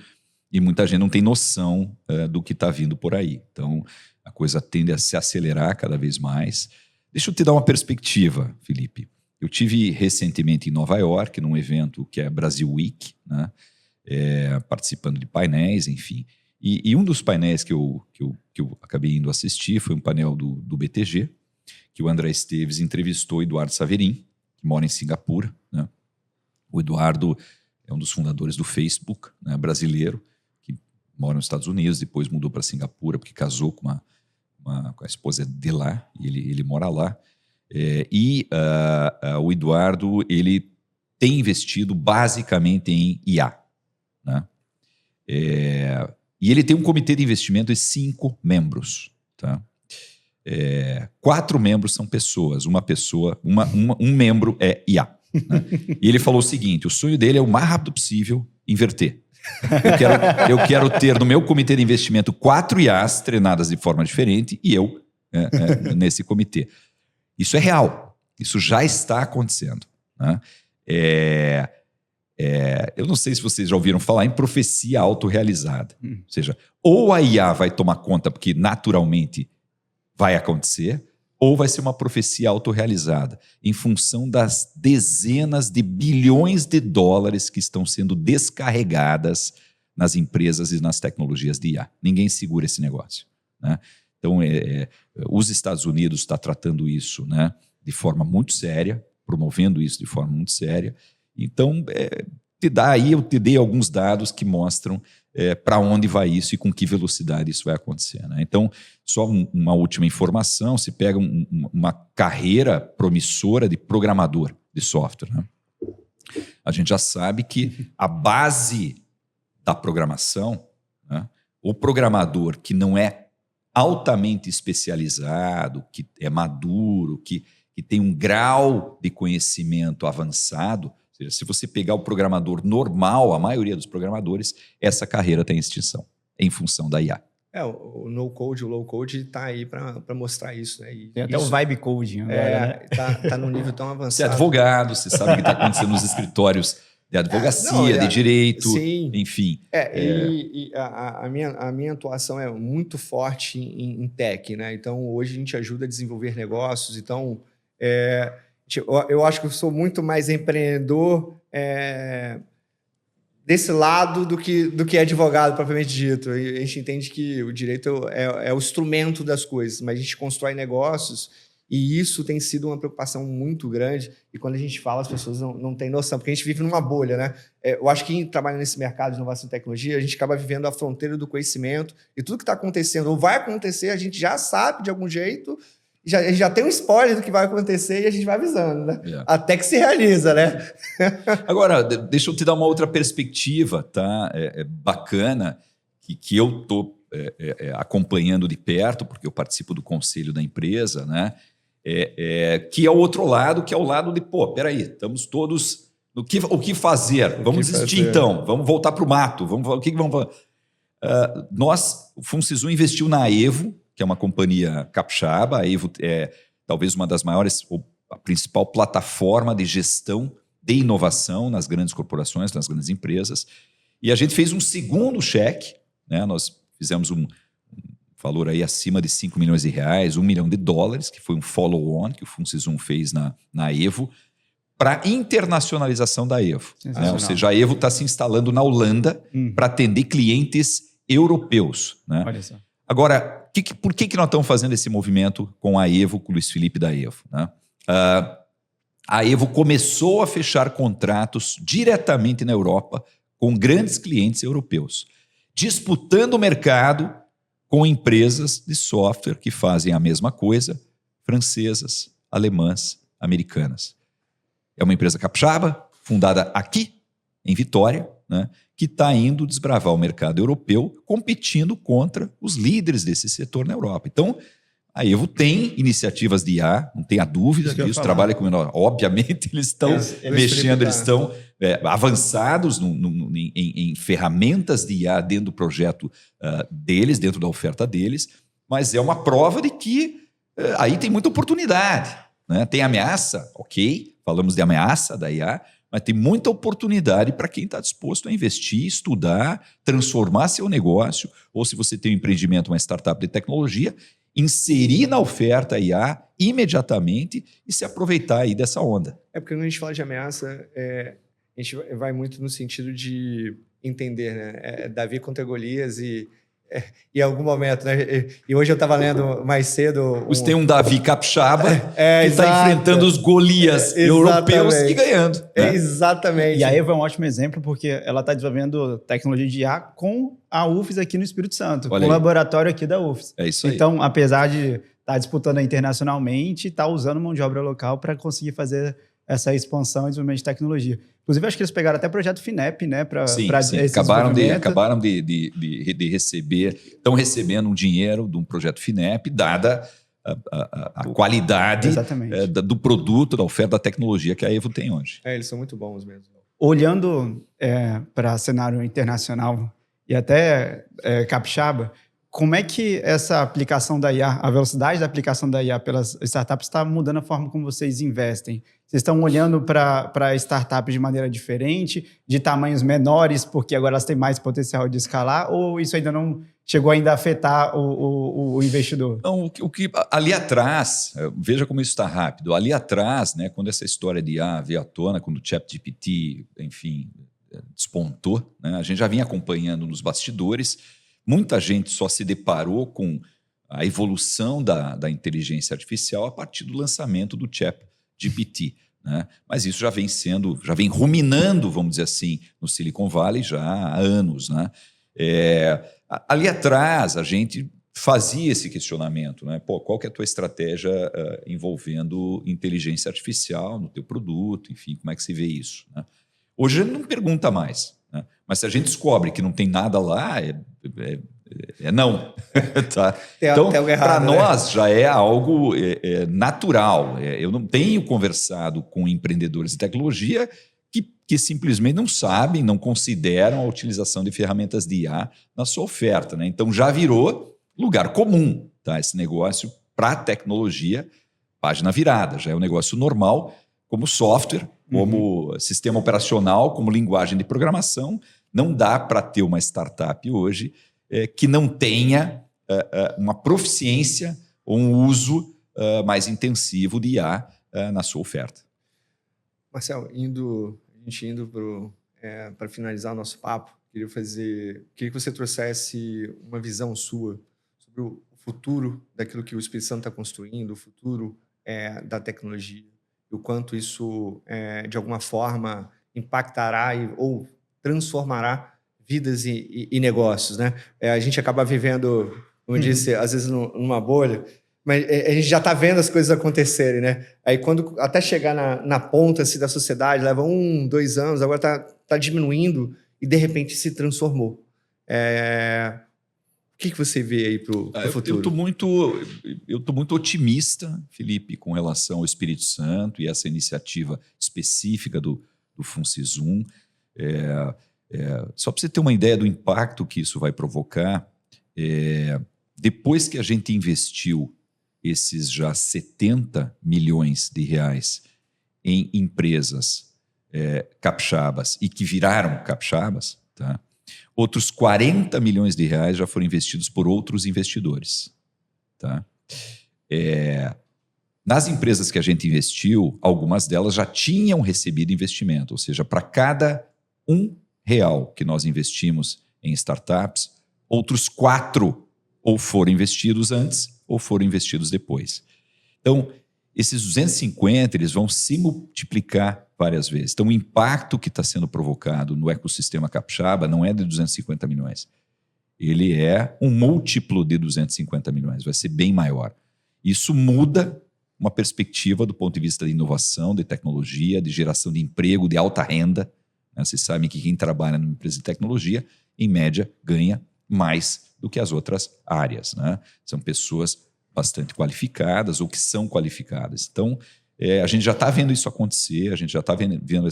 e muita gente não tem noção do que está vindo por aí. Então, a coisa tende a se acelerar cada vez mais. Deixa eu te dar uma perspectiva, Felipe. Eu tive recentemente em Nova York, num evento que é Brasil Week, né, participando de painéis, enfim. E um dos painéis que eu acabei indo assistir foi um painel do BTG, que o André Esteves entrevistou Eduardo Saverin, que mora em Singapura, né? O Eduardo é um dos fundadores do Facebook, né, brasileiro, que mora nos Estados Unidos, depois mudou para Singapura porque casou com a esposa de lá, e ele mora lá. O Eduardo, ele tem investido basicamente em IA, né? E ele tem um comitê de investimento de 5 membros, tá? 4 membros são pessoas, um membro é IA, né? E ele falou o seguinte: o sonho dele é o mais rápido possível inverter. Eu quero ter no meu comitê de investimento 4 IAs treinadas de forma diferente e eu nesse comitê. Isso é real, isso já está acontecendo, né? Eu não sei se vocês já ouviram falar em profecia autorrealizada. Ou seja, ou a IA vai tomar conta porque naturalmente vai acontecer, ou vai ser uma profecia autorrealizada, em função das dezenas de bilhões de dólares que estão sendo descarregadas nas empresas e nas tecnologias de IA. Ninguém segura esse negócio, né? Então, os Estados Unidos está tratando isso, né, de forma muito séria, promovendo isso de forma muito séria. Então, eu te dei alguns dados que mostram para onde vai isso e com que velocidade isso vai acontecer, né? Então, só uma última informação: se pega uma carreira promissora de programador de software, né? A gente já sabe que a base da programação, né, o programador que não é altamente especializado, que é maduro, que tem um grau de conhecimento avançado, se você pegar o programador normal, a maioria dos programadores, essa carreira tem extinção, em função da IA. O no-code, o low-code está aí para mostrar isso, né? Tem até o vibe coding agora, né? Tá num nível tão avançado. Você é advogado, você sabe o que está acontecendo nos escritórios de advocacia, de direito, sim. Enfim. A minha atuação é muito forte em tech, né? Então, hoje a gente ajuda a desenvolver negócios. Então, eu acho que eu sou muito mais empreendedor desse lado do que é advogado propriamente dito. E a gente entende que o direito é o instrumento das coisas, mas a gente constrói negócios e isso tem sido uma preocupação muito grande. E quando a gente fala, as pessoas não têm noção, porque a gente vive numa bolha, né? Eu acho que quem trabalha nesse mercado de inovação e tecnologia, a gente acaba vivendo a fronteira do conhecimento e tudo que está acontecendo ou vai acontecer, a gente já sabe de algum jeito, a gente já tem um spoiler do que vai acontecer e a gente vai avisando, né? Até que se realiza, né? Agora, deixa eu te dar uma outra perspectiva, tá? É bacana que eu estou acompanhando de perto, porque eu participo do conselho da empresa, né? Que é o outro lado, que é o lado de, peraí, estamos todos... O que fazer? Vamos desistir então, vamos voltar para o mato. O que vamos fazer? O FunSisu investiu na Aevo, que é uma companhia capixaba. A Aevo é talvez uma das maiores, ou a principal plataforma de gestão de inovação nas grandes corporações, nas grandes empresas. E a gente fez um segundo cheque, né? Nós fizemos um valor aí acima de 5 milhões de reais, $1 milhão, que foi um follow-on que o FunSisu fez na Aevo, para internacionalização da Aevo. Né? Ou seja, a Aevo está se instalando na Holanda para atender clientes europeus. Né? Olha só. Agora, por que nós estamos fazendo esse movimento com a Aevo, com o Luiz Felipe da Aevo? Né? A Aevo começou a fechar contratos diretamente na Europa com grandes clientes europeus, disputando o mercado com empresas de software que fazem a mesma coisa, francesas, alemãs, americanas. É uma empresa capixaba, fundada aqui, em Vitória, né, que está indo desbravar o mercado europeu, competindo contra os líderes desse setor na Europa. Então, a Aevo tem iniciativas de IA, não tenha dúvida disso, trabalha com menor. Obviamente, eles estão mexendo, eles estão avançados em ferramentas de IA dentro do projeto deles, dentro da oferta deles, mas é uma prova de que aí tem muita oportunidade. Né? Tem ameaça, ok, falamos de ameaça da IA, mas tem muita oportunidade para quem está disposto a investir, estudar, transformar seu negócio, ou se você tem um empreendimento, uma startup de tecnologia, inserir na oferta a IA imediatamente e se aproveitar aí dessa onda. Porque quando a gente fala de ameaça, a gente vai muito no sentido de entender, né? Davi contra Golias e em algum momento, né? E hoje eu estava lendo mais cedo... Você tem um Davi capixaba que está enfrentando os Golias europeus e ganhando. Né? Exatamente. E a Aevo é um ótimo exemplo porque ela está desenvolvendo tecnologia de IA com a UFES aqui no Espírito Santo, com o laboratório aqui da UFES. É isso aí. Então, apesar de estar disputando internacionalmente, está usando mão de obra local para conseguir fazer essa expansão e desenvolvimento de tecnologia. Inclusive, acho que eles pegaram até projeto FINEP, né? Sim. Acabaram de receber, estão recebendo um dinheiro de um projeto FINEP, dada a qualidade do produto, da oferta da tecnologia que a Aevo tem hoje. Eles são muito bons mesmo. Olhando para cenário internacional e até capixaba, como é que essa aplicação da IA, a velocidade da aplicação da IA pelas startups está mudando a forma como vocês investem? Vocês estão olhando para startups de maneira diferente, de tamanhos menores, porque agora elas têm mais potencial de escalar, ou isso ainda não chegou ainda a afetar o investidor? Não, o que ali atrás, veja como isso está rápido, ali atrás, né, quando essa história de IA veio à tona, quando o ChatGPT, enfim, despontou, né, a gente já vinha acompanhando nos bastidores. Muita gente só se deparou com a evolução da inteligência artificial a partir do lançamento do ChatGPT. Né? Mas isso já vem ruminando, vamos dizer assim, no Silicon Valley já há anos. Né? Ali atrás, a gente fazia esse questionamento. Né? Qual que é a tua estratégia envolvendo inteligência artificial no teu produto? Enfim, como é que se vê isso? Né? Hoje a gente não pergunta mais. Né? Mas se a gente descobre que não tem nada lá, não. Tá? Então, para nós, já é algo natural. Eu não tenho conversado com empreendedores de tecnologia que simplesmente não sabem, não consideram a utilização de ferramentas de IA na sua oferta. Né? Então, já virou lugar comum, tá? Esse negócio para tecnologia, página virada. Já é um negócio normal, como software, como sistema operacional, como linguagem de programação. Não dá para ter uma startup hoje que não tenha uma proficiência ou um uso mais intensivo de IA na sua oferta. Marcelo, a gente indo para para finalizar o nosso papo, queria que você trouxesse uma visão sua sobre o futuro daquilo que o Espírito Santo está construindo, o futuro da tecnologia, e o quanto isso, de alguma forma, impactará ou transformará vidas e negócios, né? A gente acaba vivendo, como eu disse, às vezes numa bolha, mas a gente já está vendo as coisas acontecerem, né? Aí quando até chegar na ponta assim, da sociedade, leva 1, 2 anos, agora tá diminuindo e de repente se transformou. O que você vê aí para o futuro? Eu tô muito otimista, Felipe, com relação ao Espírito Santo e essa iniciativa específica do FunSysUm. Só para você ter uma ideia do impacto que isso vai provocar, depois que a gente investiu esses já 70 milhões de reais em empresas capixabas e que viraram capixabas, tá? Outros 40 milhões de reais já foram investidos por outros investidores. Tá? Nas empresas que a gente investiu, algumas delas já tinham recebido investimento, ou seja, para cada R$1 que nós investimos em startups, outros 4 ou foram investidos antes ou foram investidos depois. Então, esses 250 eles vão se multiplicar várias vezes. Então, o impacto que está sendo provocado no ecossistema capixaba não é de 250 milhões. Ele é um múltiplo de 250 milhões, vai ser bem maior. Isso muda uma perspectiva do ponto de vista de inovação, de tecnologia, de geração de emprego, de alta renda. Vocês sabem que quem trabalha numa empresa de tecnologia, em média, ganha mais do que as outras áreas, né? São pessoas bastante qualificadas ou que são qualificadas. Então, a gente já está vendo isso acontecer, a gente já está vendo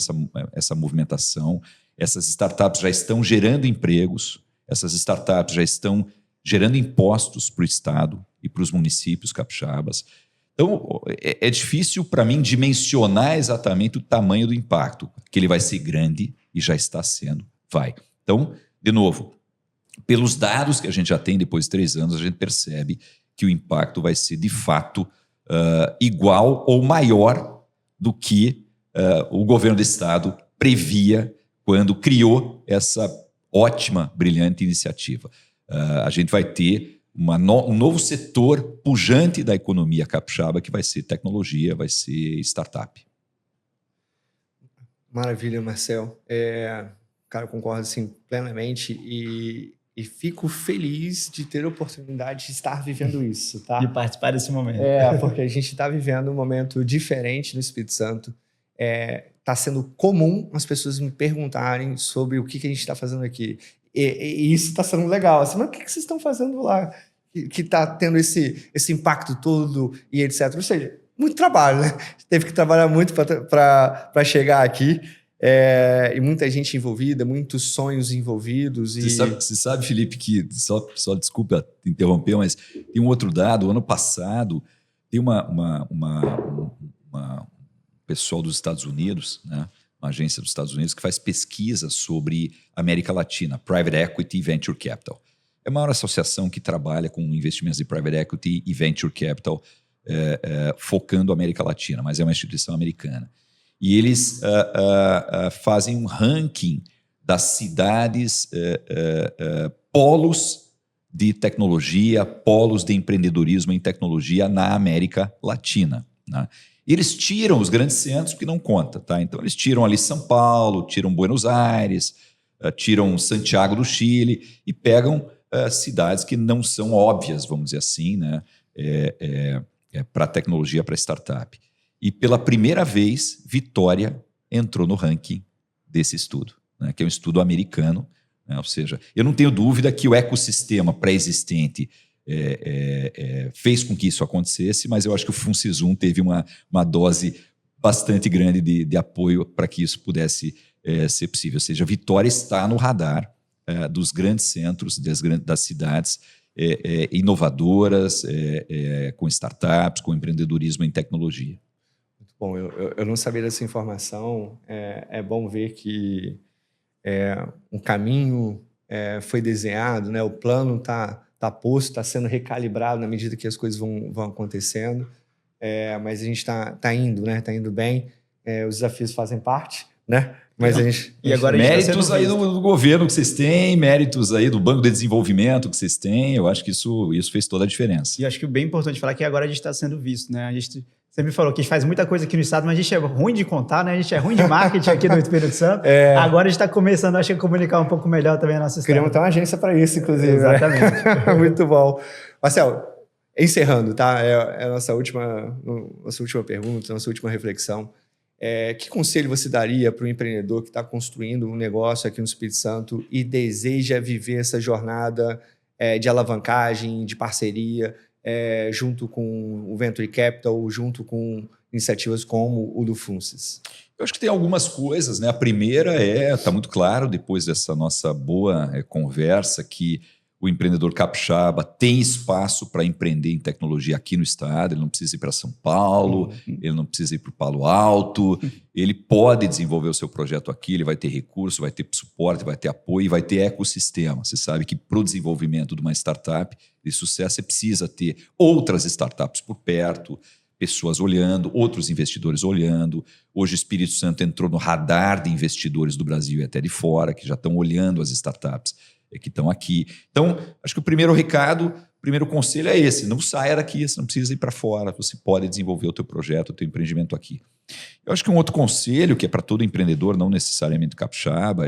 essa movimentação. Essas startups já estão gerando empregos, essas startups já estão gerando impostos para o Estado e para os municípios capixabas. Então, é difícil para mim dimensionar exatamente o tamanho do impacto, que ele vai ser grande e já está sendo, vai. Então, de novo, pelos dados que a gente já tem depois de 3 anos, a gente percebe que o impacto vai ser, de fato, igual ou maior do que o governo do Estado previa quando criou essa ótima, brilhante iniciativa. A gente vai ter um novo setor pujante da economia capixaba, que vai ser tecnologia, vai ser startup. Maravilha, Marcel. Cara, eu concordo assim, plenamente e fico feliz de ter a oportunidade de estar vivendo isso, tá? De participar desse momento. Porque a gente está vivendo um momento diferente no Espírito Santo. Está sendo comum as pessoas me perguntarem sobre o que a gente está fazendo aqui. E isso está sendo legal. Assim, mas o que vocês estão fazendo lá? Que está tendo esse impacto todo e etc. Ou seja, muito trabalho, né? Teve que trabalhar muito para chegar aqui. E muita gente envolvida, muitos sonhos envolvidos. Você sabe, Felipe, que só desculpa te interromper, mas tem um outro dado. O ano passado, tem uma pessoal dos Estados Unidos, né, uma agência dos Estados Unidos, que faz pesquisa sobre América Latina, Private Equity e Venture Capital. É a maior associação que trabalha com investimentos de Private Equity e Venture Capital, focando a América Latina, mas é uma instituição americana. E eles fazem um ranking das cidades, polos de tecnologia, polos de empreendedorismo em tecnologia na América Latina, né? E eles tiram os grandes centros, porque não conta, tá? Então, eles tiram ali São Paulo, tiram Buenos Aires, tiram Santiago do Chile e pegam cidades que não são óbvias, vamos dizer assim, né? Para tecnologia, para startup. E pela primeira vez, Vitória entrou no ranking desse estudo, né, que é um estudo americano, né, ou seja, eu não tenho dúvida que o ecossistema pré-existente fez com que isso acontecesse, mas eu acho que o FunSysUm teve uma dose bastante grande de apoio para que isso pudesse ser possível. Ou seja, Vitória está no radar dos grandes centros, das cidades inovadoras, com startups, com empreendedorismo em tecnologia. Bom, eu não sabia dessa informação. É bom ver que um caminho foi desenhado, né? O plano está posto, está sendo recalibrado na medida que as coisas vão acontecendo. Mas a gente está indo, né? Está indo bem. Os desafios fazem parte, né? Mas a gente... E agora a gente tá Méritos sendo aí visto. do governo que vocês têm, méritos aí do Banco de Desenvolvimento que vocês têm, eu acho que isso fez toda a diferença. E acho que o bem importante falar é que agora a gente está sendo visto, né? A gente sempre falou que a gente faz muita coisa aqui no estado, mas a gente é ruim de contar, né? A gente é ruim de marketing aqui no Espírito Santo. Agora a gente está começando, acho que, a comunicar um pouco melhor também a nossa história. Queríamos ter uma agência para isso, inclusive. Exatamente. Muito bom. Marcelo, encerrando, tá? É a nossa última pergunta, nossa última reflexão. Que conselho você daria para o empreendedor que está construindo um negócio aqui no Espírito Santo e deseja viver essa jornada de alavancagem, de parceria, junto com o Venture Capital, junto com iniciativas como o do Funces? Eu acho que tem algumas coisas, né? A primeira está muito claro, depois dessa nossa boa conversa, que o empreendedor capixaba tem espaço para empreender em tecnologia aqui no estado, ele não precisa ir para São Paulo, ele não precisa ir para o Palo Alto, ele pode desenvolver o seu projeto aqui, ele vai ter recurso, vai ter suporte, vai ter apoio e vai ter ecossistema. Você sabe que para o desenvolvimento de uma startup de sucesso, você precisa ter outras startups por perto, pessoas olhando, outros investidores olhando. Hoje o Espírito Santo entrou no radar de investidores do Brasil e até de fora, que já estão olhando as startups que estão aqui. Então, acho que o primeiro recado, o primeiro conselho é esse: não saia daqui, você não precisa ir para fora, você pode desenvolver o teu projeto, o teu empreendimento aqui. Eu acho que um outro conselho, que é para todo empreendedor, não necessariamente capixaba,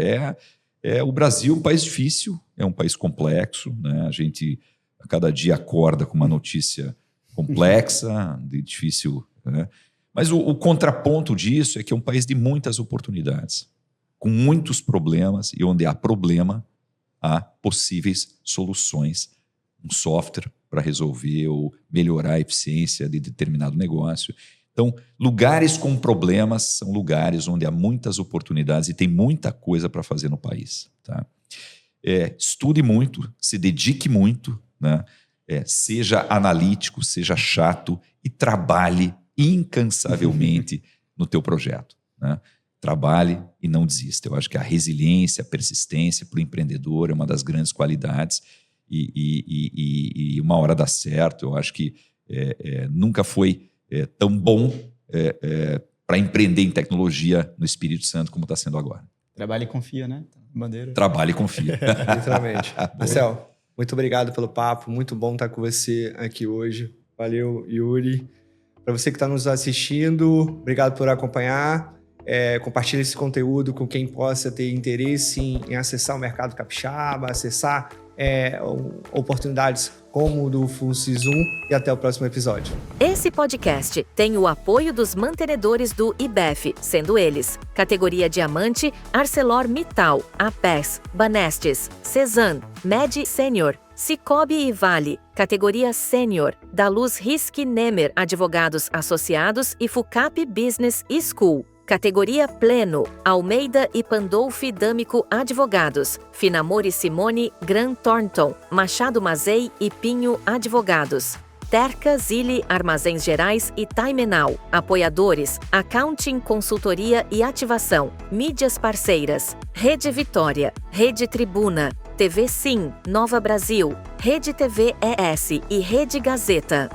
o Brasil é um país difícil, é um país complexo, né? A gente a cada dia acorda com uma notícia complexa, difícil, né? Mas o contraponto disso é que é um país de muitas oportunidades, com muitos problemas, e onde há problema, há possíveis soluções, um software para resolver ou melhorar a eficiência de determinado negócio. Então, lugares com problemas são lugares onde há muitas oportunidades e tem muita coisa para fazer no país. Tá? Estude muito, se dedique muito, né? Seja analítico, seja chato e trabalhe incansavelmente no teu projeto, né? Trabalhe e não desista. Eu acho que a resiliência, a persistência para o empreendedor é uma das grandes qualidades e uma hora dá certo. Eu acho que nunca foi tão bom para empreender em tecnologia no Espírito Santo como está sendo agora. Trabalhe e confia, né? Bandeira. Trabalhe e confia. Literalmente. Marcelo, muito obrigado pelo papo. Muito bom estar com você aqui hoje. Valeu, Yuri. Para você que está nos assistindo, obrigado por acompanhar. Compartilhe esse conteúdo com quem possa ter interesse em acessar o mercado capixaba, acessar oportunidades como o do Funces 1, e até o próximo episódio. Esse podcast tem o apoio dos mantenedores do IBEF, sendo eles categoria Diamante, ArcelorMittal, APES, Banestes, Cezan, Med Senior, Cicobi e Vale, categoria Sênior, da Luz Risque Nemer Advogados Associados e Fucap Business School. Categoria Pleno, Almeida e Pandolfi D'Amico Advogados, Finamore Simone Gran Thornton, Machado Mazei e Pinho Advogados. Terca Zilli Armazéns Gerais e Taimenal. Apoiadores, Accounting, Consultoria e Ativação. Mídias parceiras, Rede Vitória, Rede Tribuna, TV Sim, Nova Brasil, Rede TV ES e Rede Gazeta.